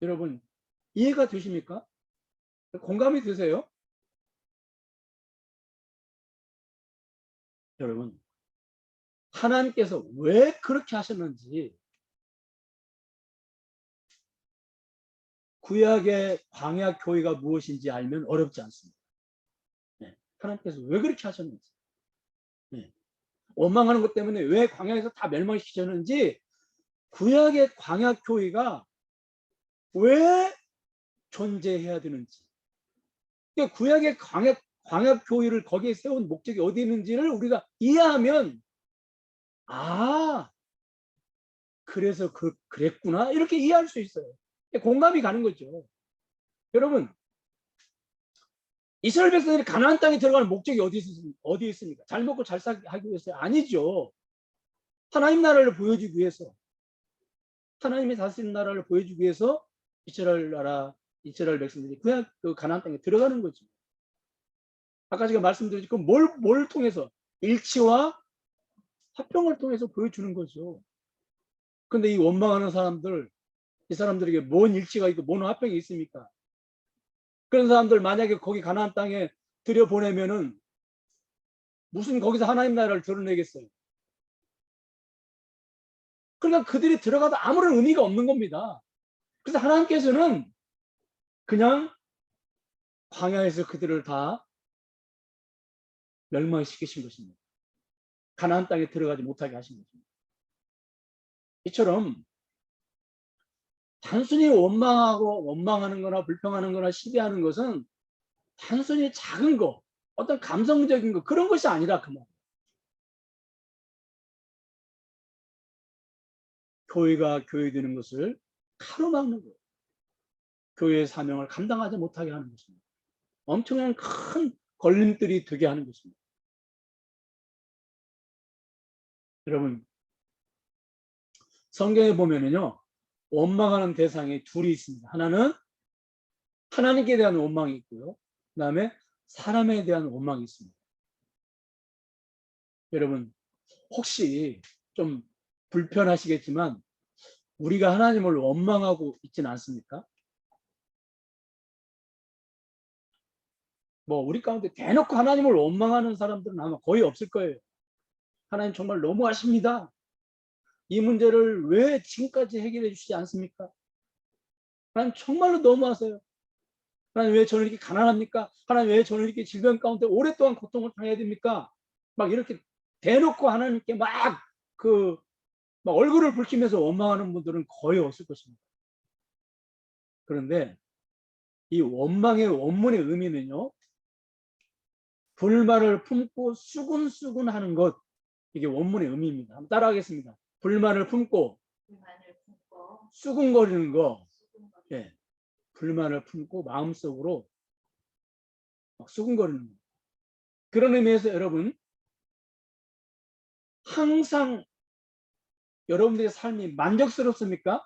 여러분 이해가 되십니까? 공감이 되세요? 여러분 하나님께서 왜 그렇게 하셨는지 구약의 광야 교회가 무엇인지 알면 어렵지 않습니다. 네. 하나님께서 왜 그렇게 하셨는지, 네. 원망하는 것 때문에 왜 광야에서 다 멸망시키셨는지, 구약의 광야 교회가 왜 존재해야 되는지, 구약의 광야 교회를 거기에 세운 목적이 어디 있는지를 우리가 이해하면 그래서 그랬구나 이렇게 이해할 수 있어요. 공감이 가는 거죠. 여러분 이스라엘 백성들이 가나안 땅에 들어가는 목적이 어디 있습니까? 잘 먹고 잘 살기 위해서? 아니죠. 하나님 나라를 보여주기 위해서, 하나님이 다스리는 나라를 보여주기 위해서 이스라엘 백성들이 그 가나안 땅에 들어가는 거죠. 아까 제가 말씀드렸지만 뭘 통해서? 일치와 화평을 통해서 보여주는 거죠. 근데 이 원망하는 사람들, 이 사람들에게 뭔 일치가 있고 뭔 화평이 있습니까? 그런 사람들 만약에 거기 가나안 땅에 들여보내면은 무슨 거기서 하나님 나라를 드러내겠어요? 그러니까 그들이 들어가도 아무런 의미가 없는 겁니다. 그래서 하나님께서는 그냥 광야에서 그들을 다 멸망시키신 것입니다. 가나안 땅에 들어가지 못하게 하신 것입니다. 이처럼 단순히 원망하는 거나 불평하는 거나 시비하는 것은 단순히 작은 거, 어떤 감성적인 거, 그런 것이 아니라 그 말이에요. 교회가 교회되는 것을 가로막는 거예요. 교회의 사명을 감당하지 못하게 하는 것입니다. 엄청난 큰 걸림돌이 되게 하는 것입니다. 여러분 성경에 보면은요, 원망하는 대상이 둘이 있습니다. 하나는 하나님께 대한 원망이 있고요, 그 다음에 사람에 대한 원망이 있습니다. 여러분 혹시 좀 불편하시겠지만 우리가 하나님을 원망하고 있지는 않습니까? 우리 가운데 대놓고 하나님을 원망하는 사람들은 아마 거의 없을 거예요. 하나님 정말 너무하십니다. 이 문제를 왜 지금까지 해결해 주시지 않습니까? 하나님 정말로 너무하세요. 하나님 왜 저는 이렇게 가난합니까? 하나님 왜 저는 이렇게 질병 가운데 오랫동안 고통을 당해야 됩니까? 막 이렇게 대놓고 하나님께 막 막 얼굴을 붉히면서 원망하는 분들은 거의 없을 것입니다. 그런데 이 원망의 원문의 의미는요, 불만을 품고 수군수군 하는 것, 이게 원문의 의미입니다. 한번 따라하겠습니다. 불만을 품고 불만을 품고 수군거리는 거, 수군거리는 예, 불만을 품고 마음속으로 막 수군거리는 거. 그런 의미에서 여러분, 항상 여러분들의 삶이 만족스럽습니까?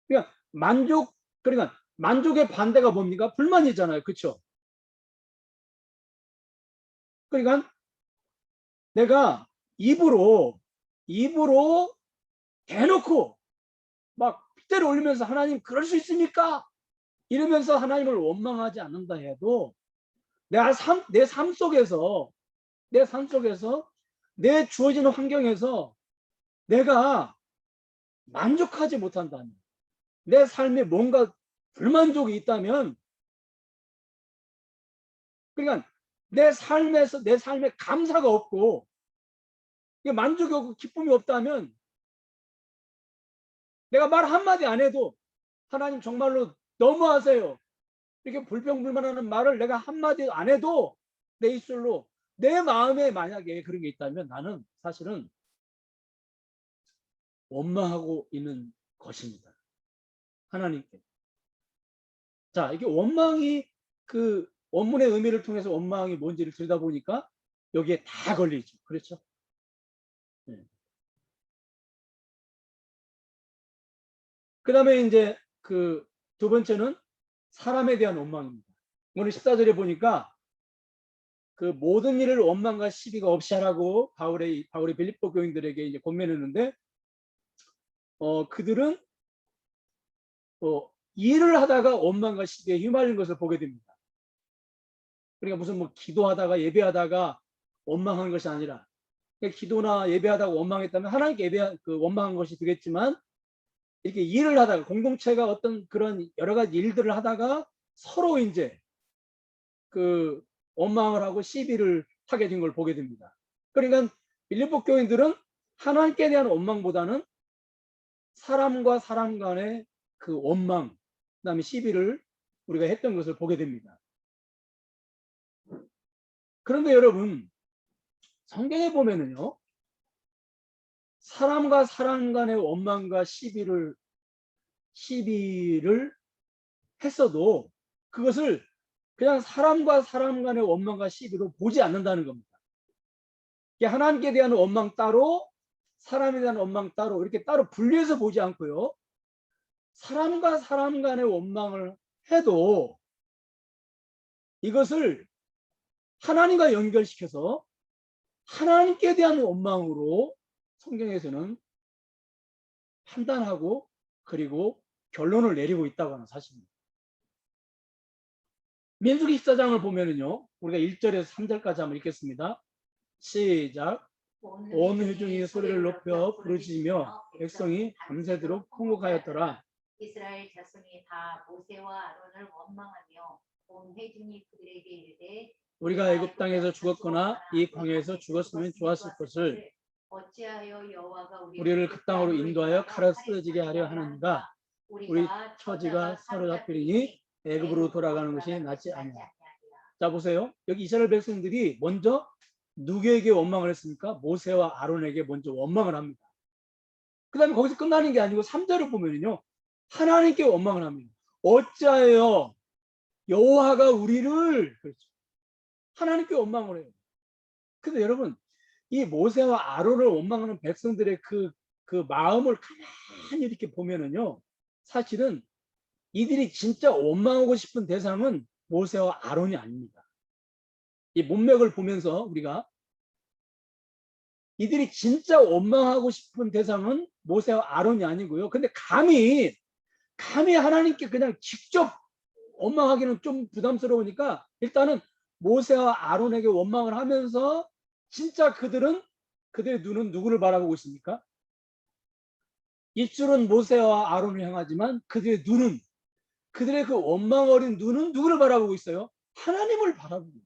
그러니까 만족의 반대가 뭡니까? 불만이잖아요. 그렇죠? 그러니까 내가 입으로 대놓고 막 핏대를 올리면서 하나님 그럴 수 있습니까? 이러면서 하나님을 원망하지 않는다 해도 내 삶 속에서 내 주어지는 환경에서 내가 만족하지 못한다면, 내 삶에 뭔가 불만족이 있다면, 그러니까 내 삶에 감사가 없고 만족이 없고 기쁨이 없다면 내가 말 한마디 안 해도 하나님 정말로 너무하세요, 이렇게 불평불만하는 말을 내가 한마디 안 해도 내 입술로 내 마음에 만약에 그런 게 있다면 나는 사실은 원망하고 있는 것입니다. 하나님께. 자, 이게 원망이 그 원문의 의미를 통해서 원망이 뭔지를 들여다보니까 여기에 다 걸리죠. 그렇죠? 네. 그 다음에 이제 그 두 번째는 사람에 대한 원망입니다. 오늘 14절에 보니까 그 모든 일을 원망과 시비가 없이 하라고 바울이 빌립보 교인들에게 이제 권면했는데, 그들은 일을 하다가 원망과 시비에 휘말린 것을 보게 됩니다. 그러니까 무슨 뭐 기도하다가 예배하다가 원망한 것이 아니라, 그러니까 기도나 예배하다가 원망했다면 하나님께 원망한 것이 되겠지만, 이렇게 일을 하다가 공동체가 어떤 그런 여러 가지 일들을 하다가 서로 이제 그 원망을 하고 시비를 하게 된 걸 보게 됩니다. 그러니까 빌립보 교인들은 하나님께 대한 원망보다는 사람과 사람 간의 그 원망, 그다음에 시비를 우리가 했던 것을 보게 됩니다. 그런데 여러분, 성경에 보면은요, 사람과 사람 간의 원망과 시비를 했어도 그것을 그냥 사람과 사람 간의 원망과 시비로 보지 않는다는 겁니다. 하나님께 대한 원망 따로, 사람에 대한 원망 따로, 이렇게 따로 분리해서 보지 않고요, 사람과 사람 간의 원망을 해도 이것을 하나님과 연결시켜서 하나님께 대한 원망으로 성경에서는 판단하고 그리고 결론을 내리고 있다고 하는 사실입니다. 민수기 14장을 보면은요, 우리가 1절에서 3절까지 한번 읽겠습니다. 시작. 온 회중이 소리를 높여 부르짖으며 백성이 밤새도록 통곡하였더라. 이스라엘 자손이 다 모세와 아론을 원망하며 온 회중이 그들에게 이르되 우리가 애굽 땅에서 죽었거나 이 광야에서 죽었으면 좋았을 것을, 어찌하여 여호와가 우리를 그 땅으로 인도하여 칼에 쓰러지게 하려 하는가. 우리 처지가 사로잡히리니 애굽으로 돌아가는 것이 낫지 아니하리라. 자, 보세요. 여기 이스라엘 백성들이 먼저 누구에게 원망을 했습니까? 모세와 아론에게 먼저 원망을 합니다. 그 다음에 거기서 끝나는 게 아니고 3절을 보면요, 하나님께 원망을 합니다. 어찌하여 여호와가 우리를, 그렇죠, 하나님께 원망을 해요. 근데 여러분, 이 모세와 아론을 원망하는 백성들의 그 마음을 가만히 이렇게 보면은요, 사실은 이들이 진짜 원망하고 싶은 대상은 모세와 아론이 아닙니다. 이 문맥을 보면서 우리가 이들이 진짜 원망하고 싶은 대상은 모세와 아론이 아니고요. 근데 감히 하나님께 그냥 직접 원망하기는 좀 부담스러우니까 일단은 모세와 아론에게 원망을 하면서, 진짜 그들의 눈은 누구를 바라보고 있습니까? 입술은 모세와 아론을 향하지만 그들의 그 원망 어린 눈은 누구를 바라보고 있어요? 하나님을 바라보고 있어요.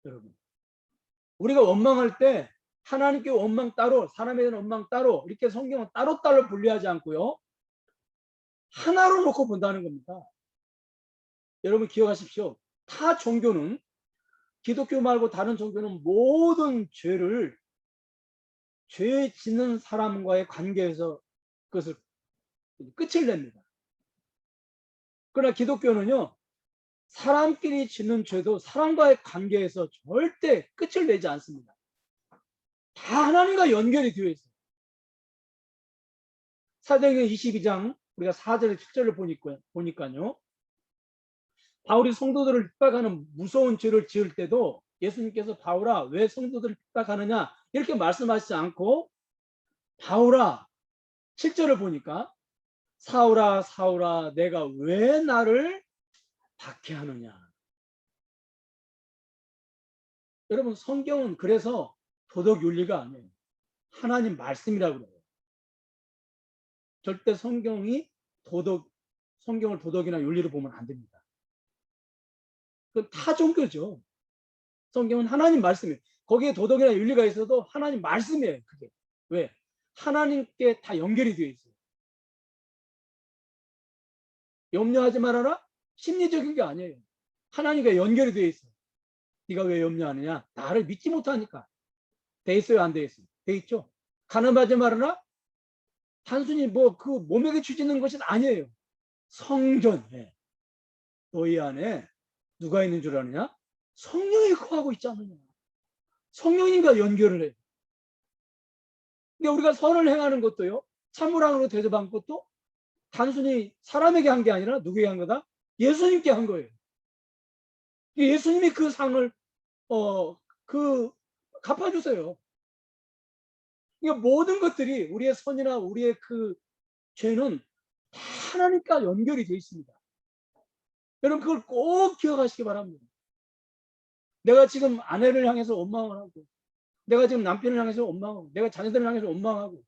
여러분, 우리가 원망할 때 하나님께 원망 따로, 사람에 대한 원망 따로, 이렇게 성경은 따로따로 분류하지 않고요. 하나로 놓고 본다는 겁니다. 여러분 기억하십시오. 타 종교는, 기독교 말고 다른 종교는 모든 죄를 죄 짓는 사람과의 관계에서 그것을 끝을 냅니다. 그러나 기독교는요, 사람끼리 짓는 죄도 사람과의 관계에서 절대 끝을 내지 않습니다. 다 하나님과 연결이 되어 있어요. 사도행전 22장 우리가 4절에 7절을 보니까요. 바울이 성도들을 핍박하는 무서운 죄를 지을 때도 예수님께서 바울아 왜 성도들을 핍박하느냐 이렇게 말씀하시지 않고 바울아 7절을 보니까 사울아 사울아 내가 왜 나를 박해하느냐. 여러분 성경은 그래서 도덕 윤리가 아니에요. 하나님 말씀이라고 그래요. 절대 성경을 도덕이나 윤리로 보면 안 됩니다. 그건 타 종교죠. 성경은 하나님 말씀이에요. 거기에 도덕이나 윤리가 있어도 하나님 말씀이에요. 그게. 왜? 하나님께 다 연결이 되어 있어요. 염려하지 말아라? 심리적인 게 아니에요. 하나님과 연결이 되어 있어요. 네가 왜 염려하느냐? 나를 믿지 못하니까. 돼 있어요? 안 돼 있어요? 돼 있죠? 가늠하지 말아라? 단순히 뭐 그 몸에게 주지는 것이 아니에요. 성전. 너희 안에 누가 있는 줄 아느냐? 성령이 거하고 있지 않느냐. 성령님과 연결을 해요. 근데 우리가 선을 행하는 것도요. 참으랑으로 대접한 것도 단순히 사람에게 한 게 아니라 누구에게 한 거다? 예수님께 한 거예요. 예수님이 그 상을 갚아주세요. 그러니까 모든 것들이 우리의 선이나 우리의 그 죄는 다 하나님과 연결이 되어 있습니다. 여러분 그걸 꼭 기억하시기 바랍니다. 내가 지금 아내를 향해서 원망을 하고 내가 지금 남편을 향해서 원망하고 내가 자녀들을 향해서 원망하고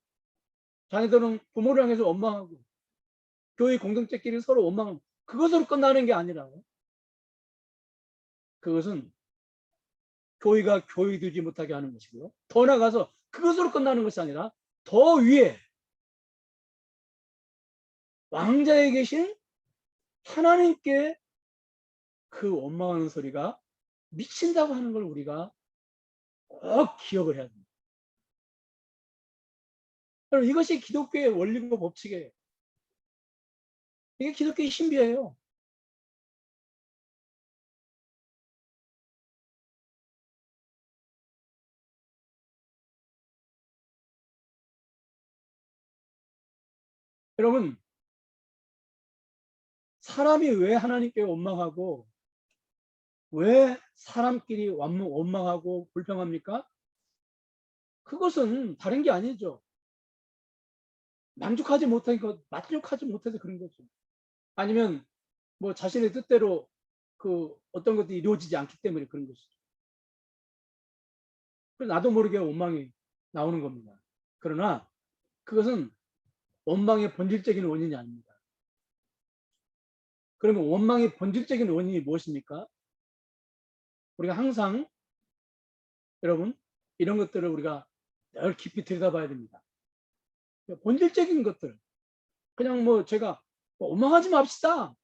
자녀들은 부모를 향해서 원망하고 교회 공동체끼리 서로 원망하고 그것으로 끝나는 게 아니라 그것은 교회가 교회되지 못하게 하는 것이고요. 더 나아가서 그것으로 끝나는 것이 아니라 더 위에 왕자에 계신 하나님께 그 원망하는 소리가 미친다고 하는 걸 우리가 꼭 기억을 해야 됩니다. 여러분 이것이 기독교의 원리고 법칙이에요. 이게 기독교의 신비예요. 여러분 사람이 왜 하나님께 원망하고 왜 사람끼리 원망하고 불평합니까? 그것은 다른 게 아니죠. 만족하지 못해서 그런 거죠. 아니면 뭐 자신의 뜻대로 그 어떤 것들이 이루어지지 않기 때문에 그런 것이죠. 그래서 나도 모르게 원망이 나오는 겁니다. 그러나 그것은 원망의 본질적인 원인이 아닙니다. 그러면 원망의 본질적인 원인이 무엇입니까? 우리가 항상 여러분 이런 것들을 우리가 늘 깊이 들여다봐야 됩니다. 본질적인 것들 그냥 뭐 제가 원망하지 맙시다.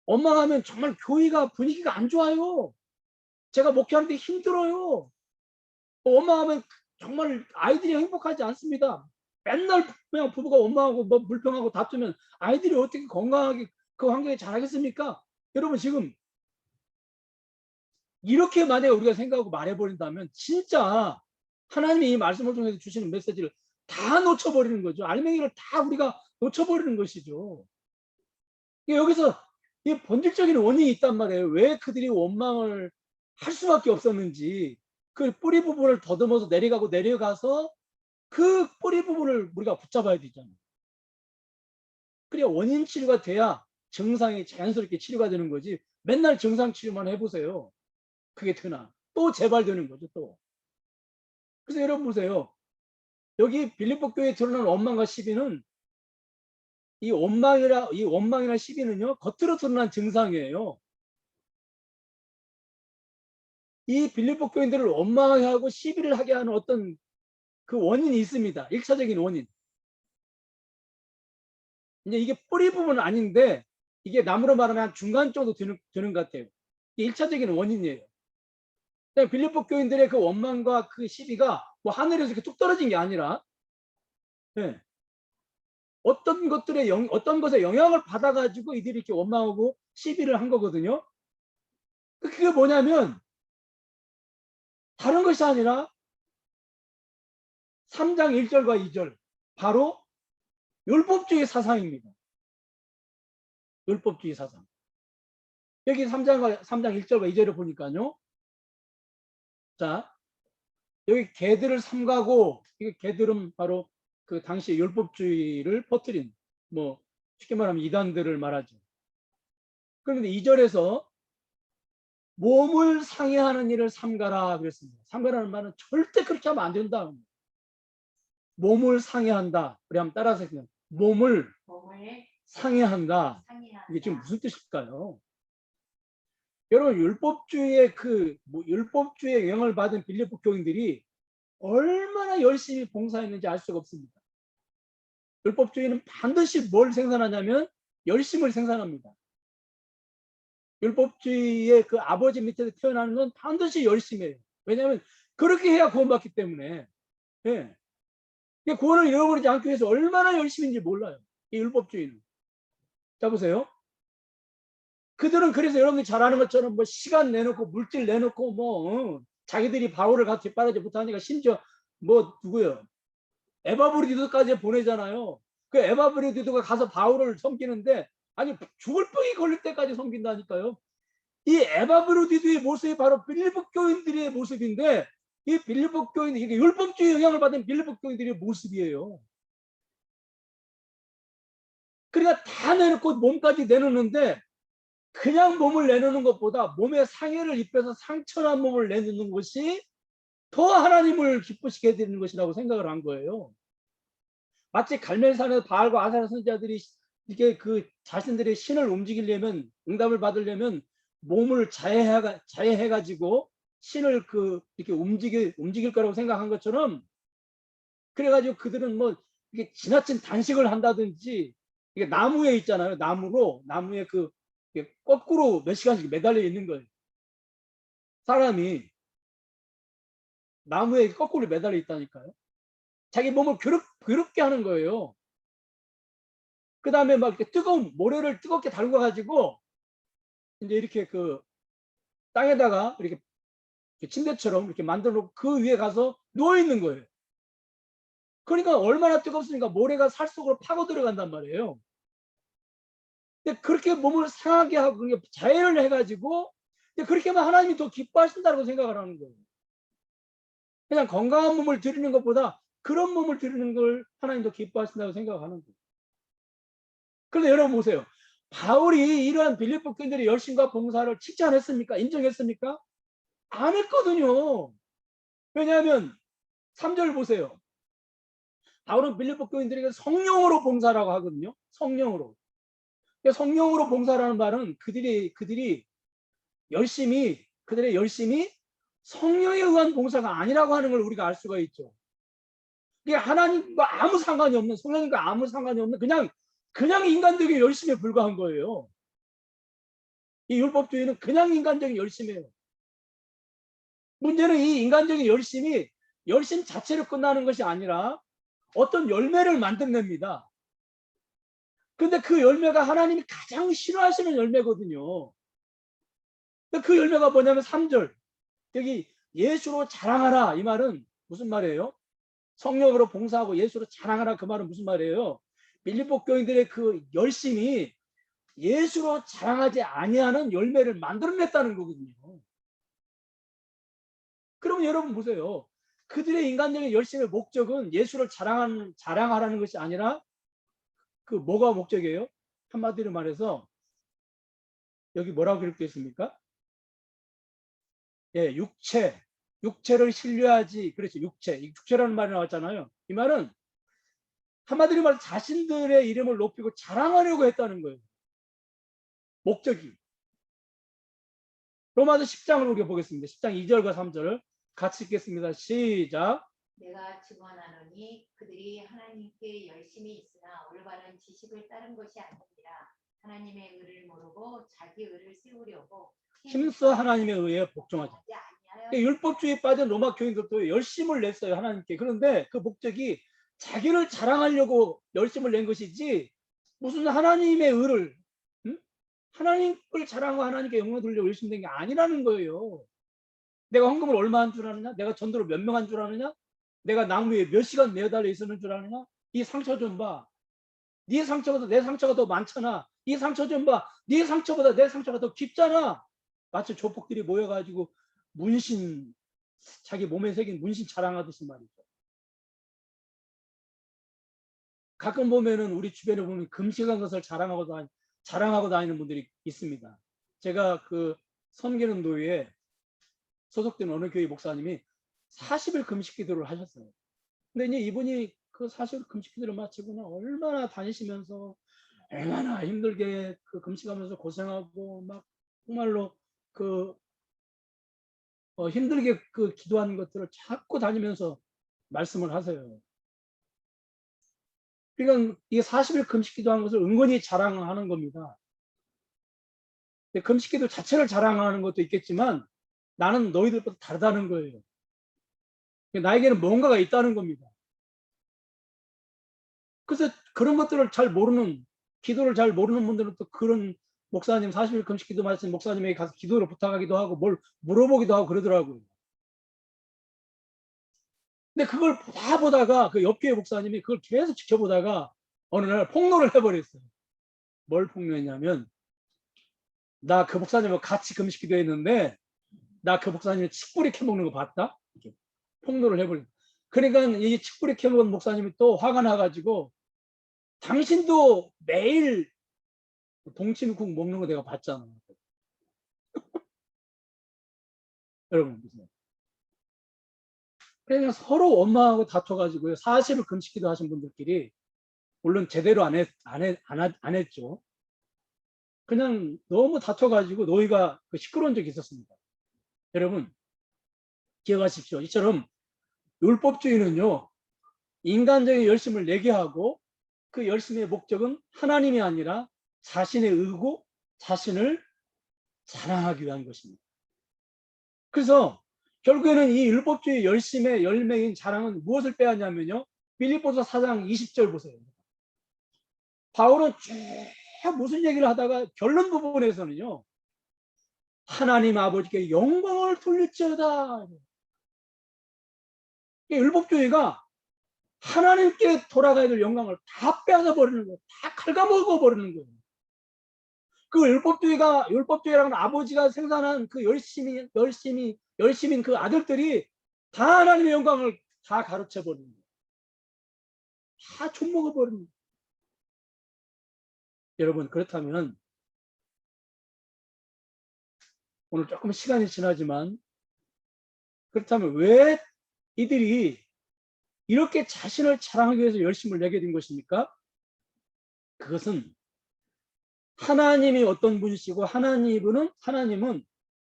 원망하면 정말 교회가 분위기가 안 좋아요. 제가 목회하는데 힘들어요. 원망하면 정말 아이들이 행복하지 않습니다. 맨날 그냥 부부가 원망하고 뭐 불평하고 다투면 아이들이 어떻게 건강하게 그 환경에 자라겠습니까? 여러분 지금 이렇게 만약에 우리가 생각하고 말해버린다면 진짜 하나님이 이 말씀을 통해서 주시는 메시지를 다 놓쳐버리는 거죠. 알맹이를 다 우리가 놓쳐버리는 것이죠. 여기서 이 본질적인 원인이 있단 말이에요. 왜 그들이 원망을 할 수밖에 없었는지 그 뿌리 부분을 더듬어서 내려가서 그 뿌리 부분을 우리가 붙잡아야 되잖아요. 그래야 원인 치료가 돼야 증상이 자연스럽게 치료가 되는 거지. 맨날 증상 치료만 해보세요. 그게 되나? 또 재발되는 거죠. 또. 그래서 여러분 보세요. 여기 빌립보 교회에 드러난 원망과 시비는 이 원망이나 시비는요 겉으로 드러난 증상이에요. 이 빌립보 교인들을 원망하게 하고 시비를 하게 하는 어떤 그 원인이 있습니다. 1차적인 원인. 이제 이게 뿌리 부분은 아닌데 이게 나무로 말하면 한 중간 정도 되는 것 같아요. 이게 1차적인 원인이에요. 그냥 빌립보 교인들의 그 원망과 그 시비가 뭐 하늘에서 이렇게 뚝 떨어진 게 아니라, 네, 어떤 것에 영향을 받아가지고 이들이 이렇게 원망하고 시비를 한 거거든요. 그게 뭐냐면 다른 것이 아니라 3장 1절과 2절, 바로 율법주의 사상입니다. 율법주의 사상. 여기 3장 1절과 2절을 보니까요. 자, 여기 개들을 삼가고, 이게 개들은 바로 그 당시 율법주의를 퍼뜨린, 뭐 쉽게 말하면 이단들을 말하죠. 그런데 2절에서 몸을 상해하는 일을 삼가라 그랬습니다. 삼가라는 말은 절대 그렇게 하면 안 된다. 몸을 상해한다. 우리 한번 따라서 해요. 몸을 상해한다. 이게 지금 무슨 뜻일까요? 여러분, 율법주의의 율법주의의 영향을 받은 빌립보 교인들이 얼마나 열심히 봉사했는지 알 수가 없습니다. 율법주의는 반드시 뭘 생산하냐면 열심을 생산합니다. 율법주의의 그 아버지 밑에서 태어나는 건 반드시 열심이에요. 왜냐하면 그렇게 해야 구원받기 때문에. 예. 구원을 잃어버리지 않기 위해서 얼마나 열심인지 몰라요. 이 율법주의는. 자, 보세요. 그들은 그래서 여러분들이 잘 아는 것처럼 뭐 시간 내놓고 물질 내놓고 뭐 자기들이 바울을 같이 빠르지 못하니까 심지어 뭐 누구요? 에바브리디도까지 보내잖아요. 그 에바브리디도가 가서 바울을 섬기는데 아니 죽을 병이 걸릴 때까지 섬긴다니까요. 이 에바브리디도의 모습이 바로 빌립보 교인들의 모습인데 이 빌립보 교인들, 이게 율법주의 영향을 받은 빌립보 교인들의 모습이에요. 그러니까 다 내놓고 몸까지 내놓는데 그냥 몸을 내놓는 것보다 몸에 상해를 입혀서 상처난 몸을 내놓는 것이 더 하나님을 기쁘시게 되는 것이라고 생각을 한 거예요. 마치 갈멜산에서 바알과 아사랴 선지자들이 이게 그 자신들의 신을 움직이려면, 응답을 받으려면 몸을 자해해가지고 신을 이렇게 움직일 거라고 생각한 것처럼, 그래가지고 그들은 뭐 이게 지나친 단식을 한다든지, 이게 나무에 있잖아요. 나무에 거꾸로 몇 시간씩 매달려 있는 거예요. 사람이 나무에 거꾸로 매달려 있다니까요. 자기 몸을 괴롭게 하는 거예요. 그 다음에 막 이렇게 뜨거운 모래를 뜨겁게 달궈가지고 이제 이렇게 땅에다가 이렇게 침대처럼 이렇게 만들어 놓고 그 위에 가서 누워 있는 거예요. 그러니까 얼마나 뜨겁습니까? 모래가 살 속으로 파고 들어간단 말이에요. 근데 그렇게 몸을 상하게 하고 자해를 해가지고 그렇게 하면 하나님이 더 기뻐하신다고 생각을 하는 거예요. 그냥 건강한 몸을 드리는 것보다 그런 몸을 드리는 걸 하나님도 기뻐하신다고 생각하는 거예요. 그런데 여러분 보세요. 바울이 이러한 빌립보 교인들의 열심과 봉사를 칭찬했습니까? 인정했습니까? 안 했거든요. 왜냐하면 3절 보세요. 바울은 빌립보 교인들에게 성령으로 봉사라고 하거든요. 성령으로. 성령으로 봉사라는 말은 그들의 열심이 성령에 의한 봉사가 아니라고 하는 걸 우리가 알 수가 있죠. 이게 하나님과 아무 상관이 없는, 성령님과 아무 상관이 없는 그냥 인간적인 열심에 불과한 거예요. 이 율법주의는 그냥 인간적인 열심이에요. 문제는 이 인간적인 열심 자체로 끝나는 것이 아니라 어떤 열매를 만들어냅니다. 근데 그 열매가 하나님이 가장 싫어하시는 열매거든요. 그 열매가 뭐냐면 3절. 여기 예수로 자랑하라. 이 말은 무슨 말이에요? 성령으로 봉사하고 예수로 자랑하라. 그 말은 무슨 말이에요? 빌립보 교인들의 그 열심이 예수로 자랑하지 아니하는 열매를 만들어냈다는 거거든요. 그러면 여러분 보세요. 그들의 인간적인 열심의 목적은 예수를 자랑하라는 것이 아니라 뭐가 목적이에요? 한마디로 말해서 여기 뭐라고 그렇게 있습니까? 예, 육체를 신뢰하지. 그렇죠. 육체라는 말이 나왔잖아요. 이 말은 한마디로 말해서 자신들의 이름을 높이고 자랑하려고 했다는 거예요. 목적이. 로마서 10장을 우리가 보겠습니다. 10장 2절과 3절을 같이 읽겠습니다. 시작. 내가 증언하노니 그들이 하나님께 열심히 있으나 올바른 지식을 따른 것이 아니니라. 하나님의 의를 모르고 자기 의를 세우려고 힘써 하나님에 의해 복종하지. 율법주의에 빠진 로마 교인들도 열심을 냈어요, 하나님께. 그런데 그 목적이 자기를 자랑하려고 열심을 낸 것이지 무슨 하나님의 의를, 하나님을 자랑하고 하나님께 영광 돌리려고 열심히 낸 게 아니라는 거예요. 내가 헌금을 얼마 한 줄 아느냐? 내가 전도를 몇 명 한 줄 아느냐? 내가 나무에 몇 시간 매달려 있었는 줄 아느냐? 이 상처 좀 봐. 네 상처보다 내 상처가 더 많잖아. 이 상처 좀 봐. 네 상처보다 내 상처가 더 깊잖아. 마치 조폭들이 모여가지고 문신, 자기 몸에 새긴 문신 자랑하듯이 말이죠. 가끔 보면은 우리 주변에 보면 금식한 것을 자랑하고 다니는 분들이 있습니다. 제가 그 섬기는 노예에 소속된 어느 교회 목사님이 40일 금식 기도를 하셨어요. 근데 이제 이분이 그 40일 금식 기도를 마치고 얼마나 다니시면서 얼마나 힘들게 그 금식하면서 고생하고 막 정말로 그 힘들게 그 기도하는 것들을 자꾸 다니면서 말씀을 하세요. 그러니까 이게 40일 금식 기도한 것을 은근히 자랑하는 겁니다. 금식 기도 자체를 자랑하는 것도 있겠지만 나는 너희들보다 다르다는 거예요. 나에게는 뭔가가 있다는 겁니다. 그래서 그런 것들을 잘 모르는, 기도를 잘 모르는 분들은 또 그런 목사님, 40일 금식 기도 마친 목사님에게 가서 기도를 부탁하기도 하고 뭘 물어보기도 하고 그러더라고요. 근데 그걸 다 보다가 그 옆교회 목사님이 그걸 계속 지켜보다가 어느 날 폭로를 해버렸어요. 뭘 폭로했냐면, 나 그 목사님하고 같이 금식 기도했는데 나 그 목사님이 칡뿌리 캐먹는 거 봤다? 이렇게 폭로를 해버렸어요. 그러니까 이 칡뿌리 캐먹은 목사님이 또 화가 나가지고, 당신도 매일 동치미국 먹는 거 내가 봤잖아. 여러분 보세요. 그냥 서로 원망하고 다퉈가지고요. 40일 금식 기도 하신 분들끼리, 물론 제대로 안 했죠. 그냥 너무 다퉈가지고 너희가 시끄러운 적이 있었습니다. 여러분 기억하십시오. 이처럼 율법주의는요, 인간적인 열심을 내게 하고 그 열심의 목적은 하나님이 아니라 자신의 의고 자신을 자랑하기 위한 것입니다. 그래서 결국에는 이 율법주의 열심의 열매인 자랑은 무엇을 빼앗냐면요, 빌립보서 4장 20절 보세요. 바울은 쭉 무슨 얘기를 하다가 결론 부분에서는요, 하나님 아버지께 영광을 돌릴지어다. 율법주의가 하나님께 돌아가야 될 영광을 다 빼앗아 버리는 거예요. 다 갉아먹어 버리는 거예요. 그 율법주의라는 아버지가 생산한 그 열심인 그 아들들이 다 하나님의 영광을 다 가로채 버리는 거예요. 다 촌먹어 버리는 거예요. 여러분, 그렇다면 오늘 조금 시간이 지나지만, 그렇다면 왜 이들이 이렇게 자신을 자랑하기 위해서 열심을 내게 된 것입니까? 그것은 하나님이 어떤 분이시고 하나님은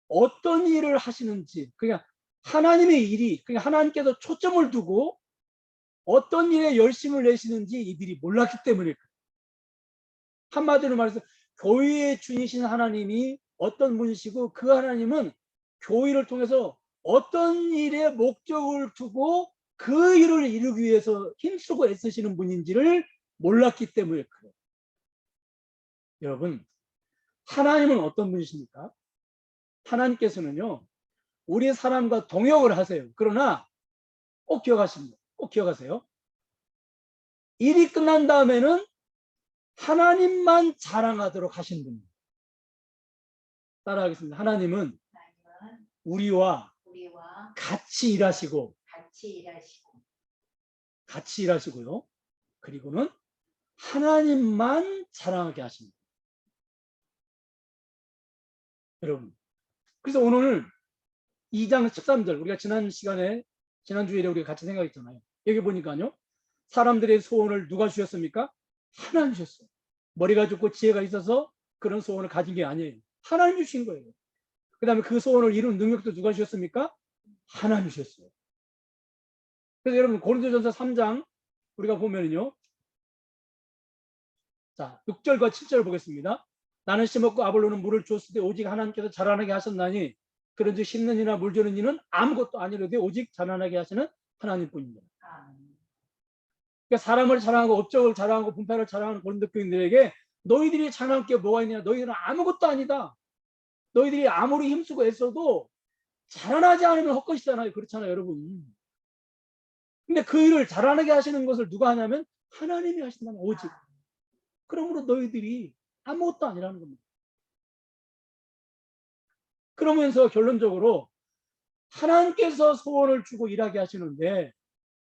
어떤 일을 하시는지, 그냥 하나님의 일이, 그냥 하나님께서 초점을 두고 어떤 일에 열심을 내시는지 이들이 몰랐기 때문에, 한마디로 말해서 교회의 주이신 하나님이 어떤 분이시고 그 하나님은 교회를 통해서 어떤 일에 목적을 두고 그 일을 이루기 위해서 힘쓰고 애쓰시는 분인지를 몰랐기 때문에 그래요. 여러분, 하나님은 어떤 분이십니까? 하나님께서는요, 우리 사람과 동역을 하세요. 그러나 꼭 기억하세요. 일이 끝난 다음에는 하나님만 자랑하도록 하신 분입니다. 따라하겠습니다. 하나님은 우리와 같이 일하시고요. 그리고는 하나님만 자랑하게 하십니다. 여러분, 그래서 오늘 2장 13절, 우리가 지난 주일에 우리가 같이 생각했잖아요. 여기 보니까요, 사람들의 소원을 누가 주셨습니까? 하나님 주셨어요. 머리가 좋고 지혜가 있어서 그런 소원을 가진 게 아니에요. 하나님 주신 거예요. 그 다음에 그 소원을 이룬 능력도 누가 주셨습니까? 하나님 주셨어요. 그래서 여러분 고린도전서 3장 우리가 보면요. 자, 6절과 7절을 보겠습니다. 나는 심었고 아볼로는 물을 주었을 때 오직 하나님께서 자라나게 하셨나니 그런즉 심는 이나 물 주는 이는 아무것도 아니로되 오직 자라나게 하시는 하나님뿐입니다. 그러니까 사람을 자랑하고 업적을 자랑하고 분파를 자랑하는 고린도 교인들에게 너희들이 자랑할 게 뭐가 있냐? 너희들은 아무것도 아니다. 너희들이 아무리 힘쓰고 애써도 자라나지 않으면 헛것이잖아요. 그렇잖아요, 여러분. 근데 그 일을 자라나게 하시는 것을 누가 하냐면 하나님이 하신다는 오직. 그러므로 너희들이 아무것도 아니라는 겁니다. 그러면서 결론적으로 하나님께서 소원을 주고 일하게 하시는데,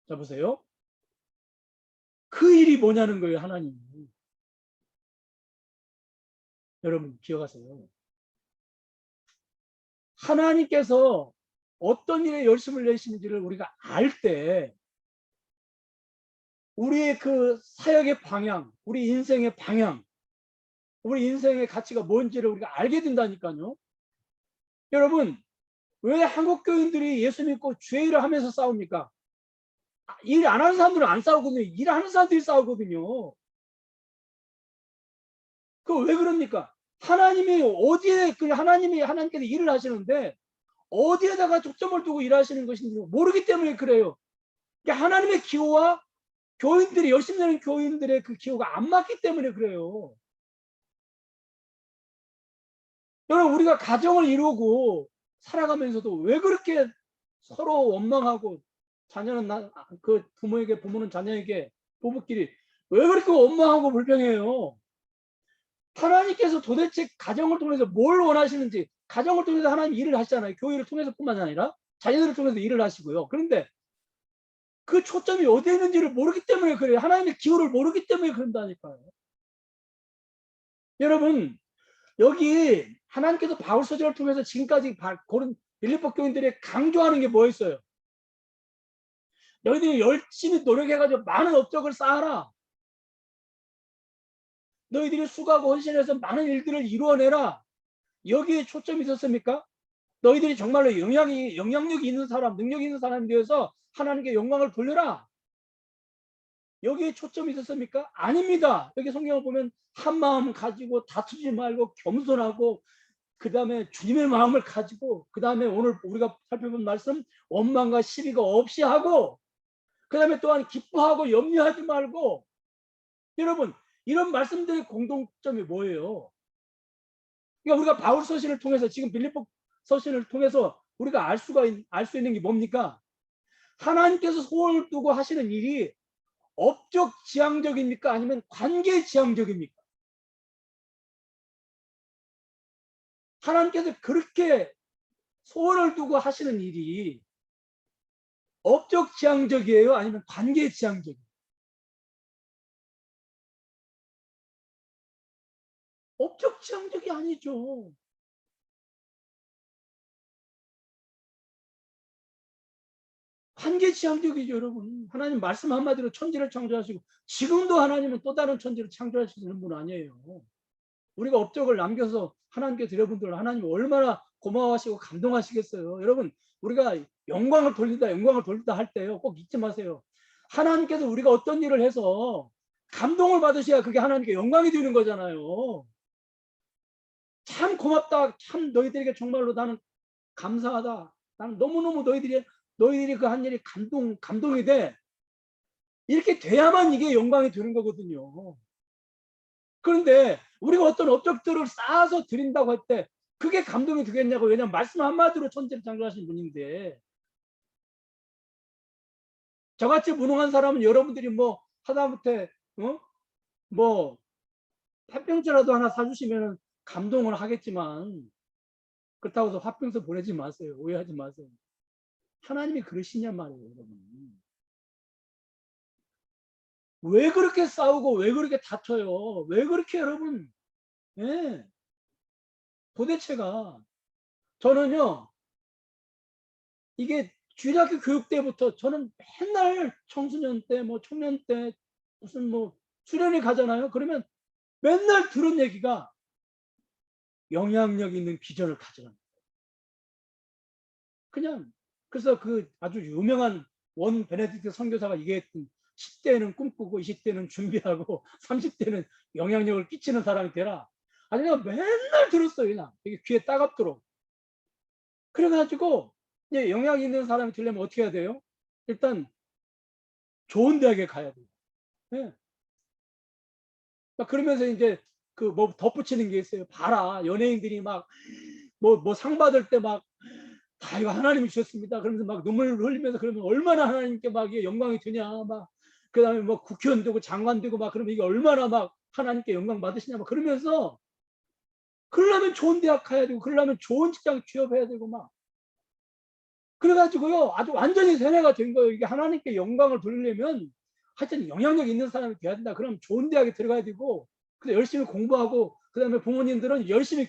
자 보세요. 그 일이 뭐냐는 거예요, 하나님이. 여러분 기억하세요. 하나님께서 어떤 일에 열심을 내시는지를 우리가 알 때 우리의 그 사역의 방향, 우리 인생의 방향, 우리 인생의 가치가 뭔지를 우리가 알게 된다니까요. 여러분, 왜 한국 교인들이 예수 믿고 주의 일을 하면서 싸웁니까? 일 안 하는 사람들은 안 싸우거든요. 일하는 사람들이 싸우거든요. 그 왜 그럽니까? 하나님이 어디에 하나님께서 일을 하시는데 어디에다가 초점을 두고 일하시는 것인지 모르기 때문에 그래요. 그러니까 하나님의 기호와 교인들이 열심히 하는 교인들의 그 기호가 안 맞기 때문에 그래요. 여러분 우리가 가정을 이루고 살아가면서도 왜 그렇게 서로 원망하고 자녀는 그 부모는 자녀에게 부부끼리 왜 그렇게 원망하고 불평해요? 하나님께서 도대체 가정을 통해서 뭘 원하시는지 가정을 통해서 하나님 일을 하시잖아요. 교회를 통해서뿐만 아니라 자녀들을 통해서 일을 하시고요. 그런데 그 초점이 어디에 있는지를 모르기 때문에 그래요. 하나님의 기호를 모르기 때문에 그런다니까요. 여러분 여기 하나님께서 바울서적을 통해서 지금까지 고른 빌립보 교인들이 강조하는 게 뭐였어요? 너희들이 열심히 노력해가지고 많은 업적을 쌓아라. 너희들이 수고하고 헌신해서 많은 일들을 이루어내라. 여기에 초점이 있었습니까? 너희들이 정말로 영향력이 있는 사람, 능력이 있는 사람이 되어서 하나님께 영광을 돌려라. 여기에 초점이 있었습니까? 아닙니다. 여기 성경을 보면 한 마음 가지고 다투지 말고 겸손하고 그 다음에 주님의 마음을 가지고 그 다음에 오늘 우리가 살펴본 말씀 원망과 시비가 없이 하고 그 다음에 또한 기뻐하고 염려하지 말고 여러분 이런 말씀들의 공통점이 뭐예요? 그러니까 우리가 바울 서신을 통해서 지금 빌립보 서신을 통해서 우리가 알 수 있는 게 뭡니까? 하나님께서 소원을 두고 하시는 일이 업적 지향적입니까? 아니면 관계 지향적입니까? 하나님께서 그렇게 소원을 두고 하시는 일이 업적 지향적이에요? 아니면 관계 지향적이에요? 업적 지향적이 아니죠. 관계 지향적이죠, 여러분. 하나님 말씀 한마디로 천지를 창조하시고 지금도 하나님은 또 다른 천지를 창조하시는 분 아니에요. 우리가 업적을 남겨서 하나님께 드려 분들 하나님 얼마나 고마워하시고 감동하시겠어요. 여러분 우리가 영광을 돌린다 할 때요 꼭 잊지 마세요. 하나님께서 우리가 어떤 일을 해서 감동을 받으셔야 그게 하나님께 영광이 되는 거잖아요. 참 고맙다. 참 너희들에게 정말로 나는 감사하다. 나는 너무너무 너희들이 그 한 일이 감동이 돼. 이렇게 돼야만 이게 영광이 되는 거거든요. 그런데 우리가 어떤 업적들을 쌓아서 드린다고 할 때 그게 감동이 되겠냐고. 왜냐하면 말씀 한마디로 천지를 창조하신 분인데 저같이 무능한 사람은 여러분들이 뭐 하다못해 뭐 팥병자라도 하나 사주시면 감동을 하겠지만 그렇다고 해서 화병서 보내지 마세요. 오해하지 마세요. 하나님이 그러시냐 말이에요. 여러분. 왜 그렇게 싸우고 왜 그렇게 다퉈요? 왜 그렇게 여러분 예. 도대체가 저는요 이게 주일학교 교육 때부터 저는 맨날 청소년 때 뭐 청년 때 무슨 뭐 수련회 가잖아요. 그러면 맨날 들은 얘기가 영향력 있는 비전을 가져라. 그냥 그래서 그 아주 유명한 원 베네딕트 선교사가 얘기했던 10대는 꿈꾸고 20대는 준비하고 30대는 영향력을 끼치는 사람이 되라. 아니 내가 맨날 들었어요. 그냥 이게 귀에 따갑도록. 그래가지고 이제 영향 있는 사람이 되려면 어떻게 해야 돼요? 일단 좋은 대학에 가야 돼요. 네. 그러면서 이제 그 뭐 덧붙이는 게 있어요. 봐라 연예인들이 막 뭐 상 받을 때 막 다 이거 하나님이 주셨습니다. 그러면서 막 눈물 흘리면서 그러면 얼마나 하나님께 막 이게 영광이 되냐 막 그다음에 뭐 국회의원 되고 장관 되고 막 그러면 이게 얼마나 막 하나님께 영광 받으시냐 막 그러면서 그러려면 좋은 대학 가야 되고 그러려면 좋은 직장 취업해야 되고 막 그래가지고요 아주 완전히 세뇌가 된 거예요. 이게 하나님께 영광을 돌리려면 하여튼 영향력 있는 사람이 돼야 된다. 그럼 좋은 대학에 들어가야 되고 그래서 열심히 공부하고 그다음에 부모님들은 열심히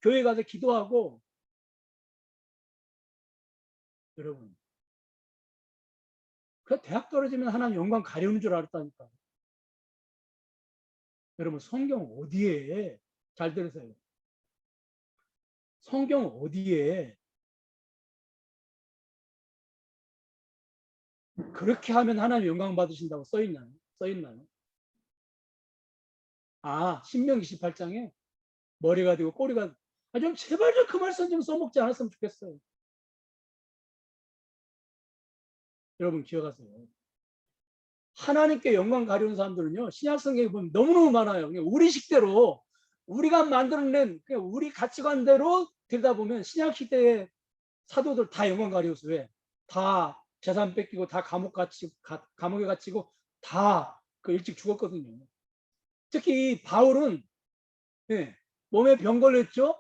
교회 가서 기도하고 여러분 그 대학 떨어지면 하나님 영광 가려는 줄 알았다니까. 여러분 성경 어디에 잘 들으세요. 성경 어디에 그렇게 하면 하나님 영광 받으신다고 써있나요? 써있나요? 아 신명기 18장에 머리가 되고 꼬리가 좀 제발 좀 그 말씀 좀 써먹지 않았으면 좋겠어요. 여러분 기억하세요. 하나님께 영광 가려는 사람들은요 신약성경에 보면 너무너무 많아요. 우리 식대로 우리가 만들어낸 우리 가치관대로 들여다보면 신약시대의 사도들 다 영광 가려웠어요. 왜? 다 재산 뺏기고 다 감옥에 갇히고 다 그 일찍 죽었거든요. 특히 바울은 예, 몸에 병 걸렸죠.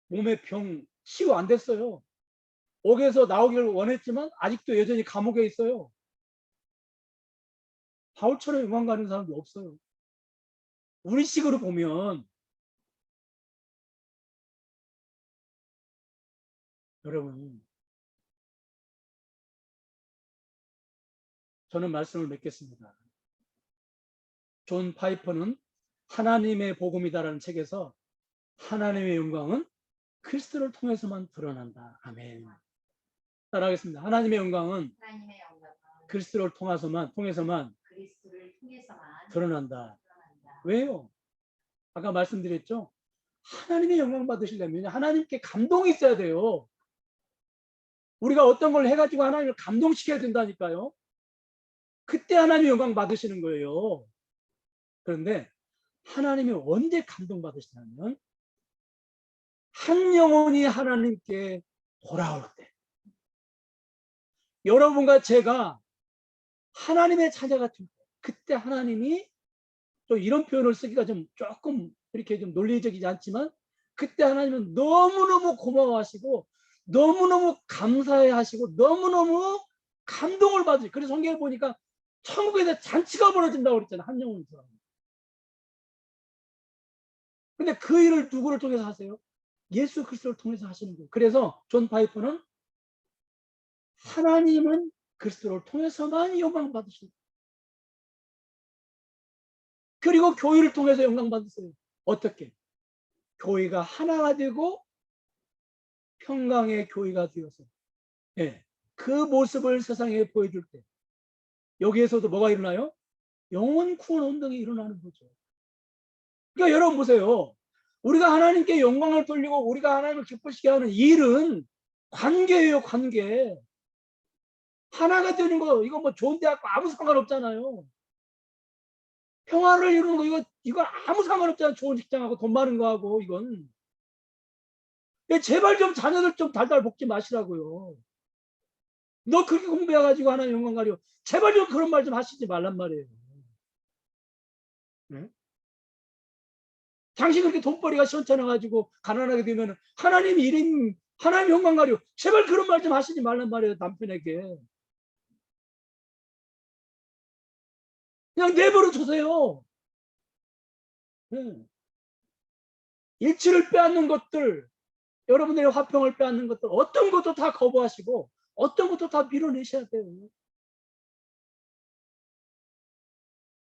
몸에 병 치유 안 됐어요. 옥에서 나오기를 원했지만 아직도 여전히 감옥에 있어요. 바울처럼 영광 가는 사람도 없어요. 우리식으로 보면 여러분 저는 말씀을 맺겠습니다. 존 파이퍼는 하나님의 복음이다라는 책에서 하나님의 영광은 그리스도를 통해서만 드러난다. 아멘. 따라하겠습니다. 하나님의 영광은 그리스도를 통해서만 드러난다. 왜요? 아까 말씀드렸죠? 하나님의 영광 받으시려면 하나님께 감동이 있어야 돼요. 우리가 어떤 걸 해가지고 하나님을 감동시켜야 된다니까요. 그때 하나님의 영광 받으시는 거예요. 그런데 하나님이 언제 감동 받으시냐면 한 영혼이 하나님께 돌아올 때 여러분과 제가 하나님의 자녀 같은 때 그때 하나님이 또 이런 표현을 쓰기가 좀 조금 이렇게 좀 논리적이지 않지만 그때 하나님은 너무너무 고마워하시고 너무너무 감사해 하시고 너무너무 감동을 받으시고 그래서 성경에 보니까 천국에서 잔치가 벌어진다고 그랬잖아요. 한 영혼에서. 근데 그 일을 누구를 통해서 하세요? 예수 그리스도를 통해서 하시는 거예요. 그래서 존 파이퍼는 하나님은 그리스도를 통해서만 영광 받으신다. 그리고 교회를 통해서 영광 받으세요. 어떻게? 교회가 하나가 되고 평강의 교회가 되어서 예, 그 모습을 세상에 보여줄 때 여기에서도 뭐가 일어나요? 영혼 구원 운동이 일어나는 거죠. 그러니까 여러분 보세요. 우리가 하나님께 영광을 돌리고 우리가 하나님을 기쁘시게 하는 일은 관계예요. 관계. 하나가 되는 거 이거 뭐 좋은 대학과 아무 상관없잖아요. 평화를 이루는 거 이거 아무 상관없잖아요. 좋은 직장하고 돈 많은 거하고 이건. 제발 좀 자녀들 좀 달달 볶지 마시라고요. 너 그렇게 공부해가지고 하나님 영광 가려. 제발 좀 그런 말 좀 하시지 말란 말이에요. 네? 당신 그렇게 돈벌이가 시원찮아가지고 가난하게 되면 하나님 일인 하나님 영광 가려. 제발 그런 말 좀 하시지 말란 말이에요. 남편에게. 그냥 내버려 두세요. 네. 일치를 빼앗는 것들, 여러분들의 화평을 빼앗는 것들, 어떤 것도 다 거부하시고 어떤 것도 다 밀어내셔야 돼요.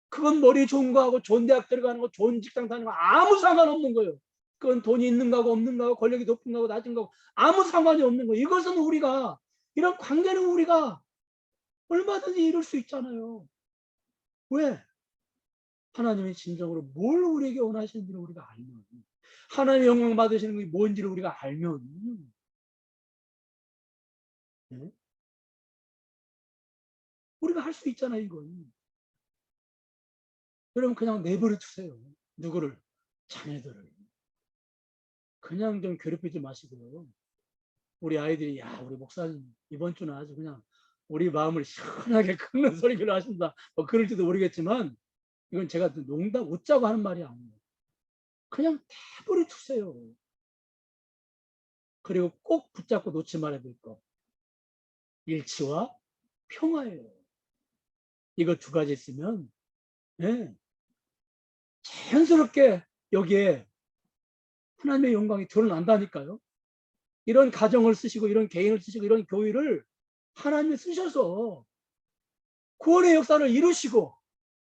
그건 머리 좋은 거하고 좋은 대학 들어가는 거, 좋은 직장 다니는 거 아무 상관없는 거예요. 그건 돈이 있는 거하고 없는 거하고 권력이 높은 거하고 낮은 거하고 아무 상관이 없는 거. 이것은 우리가 이런 관계는 우리가 얼마든지 이룰 수 있잖아요. 왜? 하나님이 진정으로 뭘 우리에게 원하시는지를 우리가 알면, 하나님의 영광 받으시는 게 뭔지를 우리가 알면, 네? 우리가 할 수 있잖아요, 이건. 여러분 그냥 내버려 두세요. 누구를? 자녀들을. 그냥 좀 괴롭히지 마시고요. 우리 아이들이 야 우리 목사님 이번 주는 아주 그냥 우리 마음을 시원하게 긁는 소리를 하신다. 뭐 그럴지도 모르겠지만 이건 제가 농담 웃자고 하는 말이 아니에요. 그냥 내버려 두세요. 그리고 꼭 붙잡고 놓지 말아야 될 거. 일치와 평화예요. 이거 두 가지 있으면 네, 자연스럽게 여기에 하나님의 영광이 드러난다니까요. 이런 가정을 쓰시고 이런 개인을 쓰시고 이런 교회를 하나님이 쓰셔서 구원의 역사를 이루시고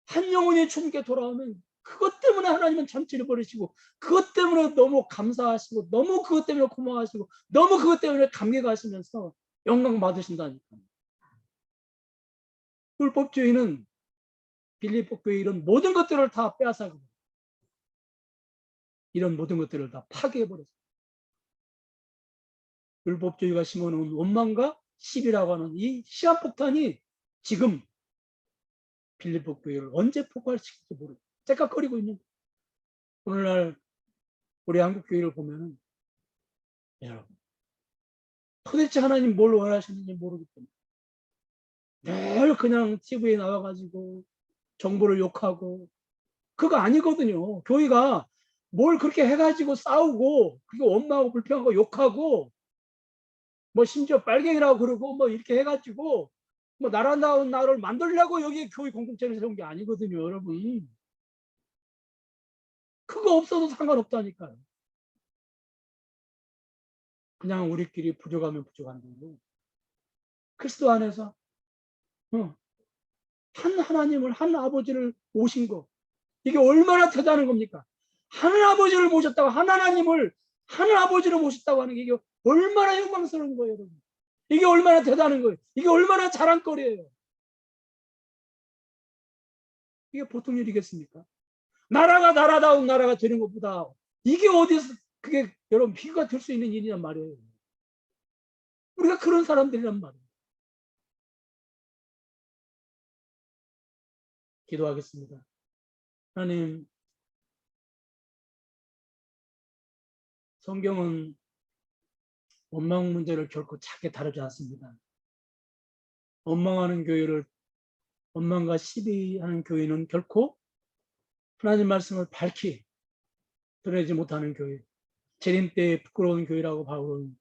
한 영혼이 주님께 돌아오면 그것 때문에 하나님은 전체를 버리시고 그것 때문에 너무 감사하시고 너무 그것 때문에 고마워하시고 너무 그것 때문에 감격하시면서 영광 받으신다니까. 율법주의는 빌립보교의 이런 모든 것들을 다 빼앗아가고 이런 모든 것들을 다 파괴해버렸어요. 율법주의가 심어놓은 원망과 시비라고 하는 이 시한폭탄이 지금 빌립보 교회를 언제 폭발시킬지 모르고 째깍거리고 있는 거예요. 오늘날 우리 한국 교회를 보면은 여러분 도대체 하나님 뭘 원하시는지 모르기 때문에 늘 그냥 TV에 나와가지고 정보를 욕하고 그거 아니거든요. 교회가 뭘 그렇게 해가지고 싸우고 그게 원망하고 불평하고 욕하고 뭐 심지어 빨갱이라고 그러고 뭐 이렇게 해가지고 뭐 나라다운 나라를 만들려고 여기 교회 공동체를 세운 게 아니거든요, 여러분. 그거 없어도 상관없다니까요. 그냥 우리끼리 부족하면 부족한 거고 그리스도 안에서 한 하나님을 한 아버지를 모신 거 이게 얼마나 대단한 겁니까? 한 아버지를 모셨다고 한 하나님을 한 아버지로 모셨다고 하는 게 이게 얼마나 영광스러운 거예요, 여러분. 이게 얼마나 대단한 거예요. 이게 얼마나 자랑거리예요. 이게 보통 일이겠습니까? 나라가 나라다운 나라가 되는 것보다 이게 어디서 그게 여러분 비교가 될 수 있는 일이란 말이에요. 우리가 그런 사람들이란 말이에요. 기도하겠습니다. 하나님, 성경은 원망 문제를 결코 작게 다루지 않습니다. 원망하는 교회를 원망과 시비하는 교회는 결코 하나님 말씀을 밝히 드러내지 못하는 교회, 재림 때에 부끄러운 교회라고 바울은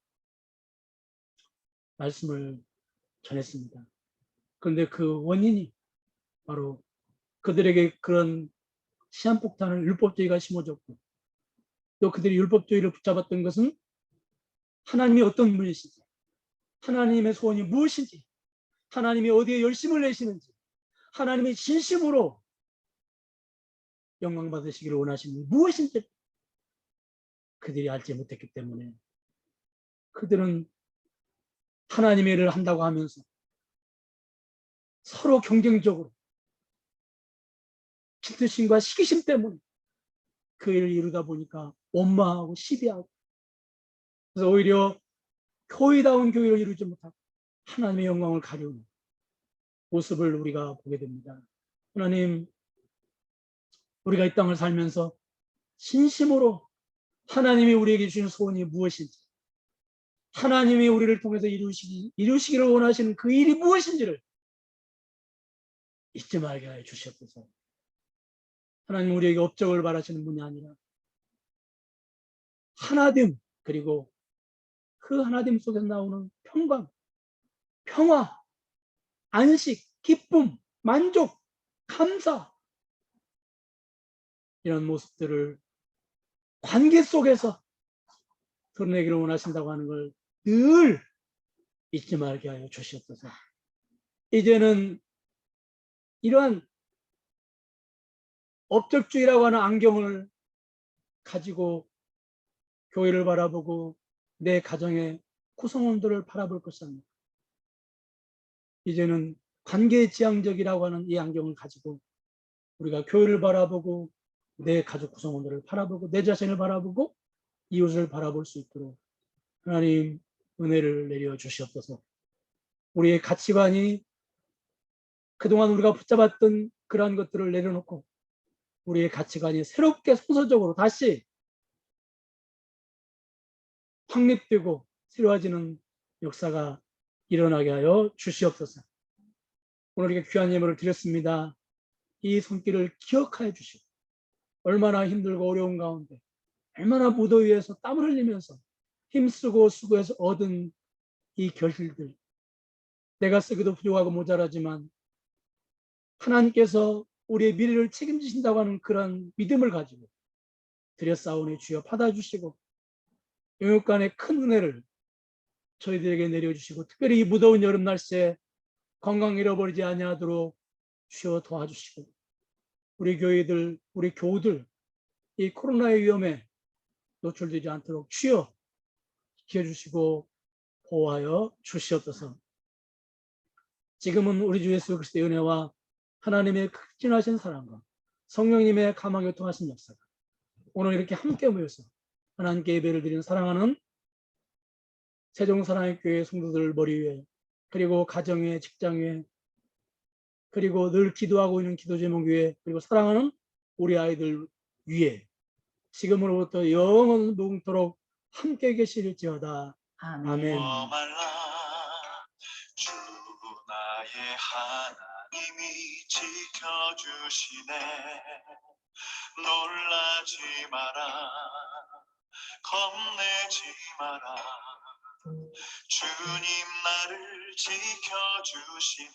말씀을 전했습니다. 그런데 그 원인이 바로 그들에게 그런 시한폭탄을 율법주의가 심어줬고 또 그들이 율법주의를 붙잡았던 것은 하나님이 어떤 분이신지 하나님의 소원이 무엇인지 하나님이 어디에 열심을 내시는지 하나님이 진심으로 영광 받으시기를 원하시는 무엇인지 그들이 알지 못했기 때문에 그들은 하나님의 일을 한다고 하면서 서로 경쟁적으로 질투심과 시기심 때문에 그 일을 이루다 보니까 원망하고 시비하고 그래서 오히려 교회다운 교회를 이루지 못하고 하나님의 영광을 가려는 모습을 우리가 보게 됩니다. 하나님, 우리가 이 땅을 살면서 진심으로 하나님이 우리에게 주신 소원이 무엇인지 하나님이 우리를 통해서 이루시기를 원하시는 그 일이 무엇인지를 잊지 말게 하여 주시옵소서. 하나님 우리에게 업적을 바라시는 분이 아니라 하나됨 그리고 그 하나됨 속에서 나오는 평강, 평화, 안식, 기쁨, 만족, 감사 이런 모습들을 관계 속에서 드러내기를 원하신다고 하는 걸 늘 잊지 말게 하여 주시옵소서. 이제는 이러한 업적주의라고 하는 안경을 가지고 교회를 바라보고 내 가정의 구성원들을 바라볼 것이 아닙니다. 이제는 관계지향적이라고 하는 이 안경을 가지고 우리가 교회를 바라보고 내 가족 구성원들을 바라보고 내 자신을 바라보고 이웃을 바라볼 수 있도록 하나님 은혜를 내려 주시옵소서. 우리의 가치관이 그동안 우리가 붙잡았던 그러한 것들을 내려놓고 우리의 가치관이 새롭게 성서적으로 다시 확립되고 새로워지는 역사가 일어나게 하여 주시옵소서. 오늘 이렇게 귀한 예물을 드렸습니다. 이 손길을 기억하여 주시고 얼마나 힘들고 어려운 가운데 얼마나 무더위에서 땀을 흘리면서 힘쓰고 수고해서 얻은 이 결실들, 내가 쓰기도 부족하고 모자라지만 하나님께서 우리의 미래를 책임지신다고 하는 그런 믿음을 가지고 드렸사오니 주여 받아주시고 영육간의 큰 은혜를 저희들에게 내려주시고 특별히 이 무더운 여름 날씨에 건강 잃어버리지 아니하도록 주여 도와주시고 우리 교회들, 우리 교우들 이 코로나의 위험에 노출되지 않도록 주여 지켜주시고 보호하여 주시옵소서. 지금은 우리 주 예수 그리스도의 은혜와 하나님의 극진하신 사랑과 성령님의 감화교통하신 역사가 오늘 이렇게 함께 모여서 하나님께 예배를 드리는 사랑하는 세종사랑의교회 성도들 머리 위에 그리고 가정에 직장에 그리고 늘 기도하고 있는 기도제목 위에 그리고 사랑하는 우리 아이들 위에 지금으로부터 영원 무궁토록 함께 계실지어다. 아멘. 주 나의 하나님이 지켜주시네. 놀라지 마라, 겁내지 마라. 주님 나를 지켜주시네.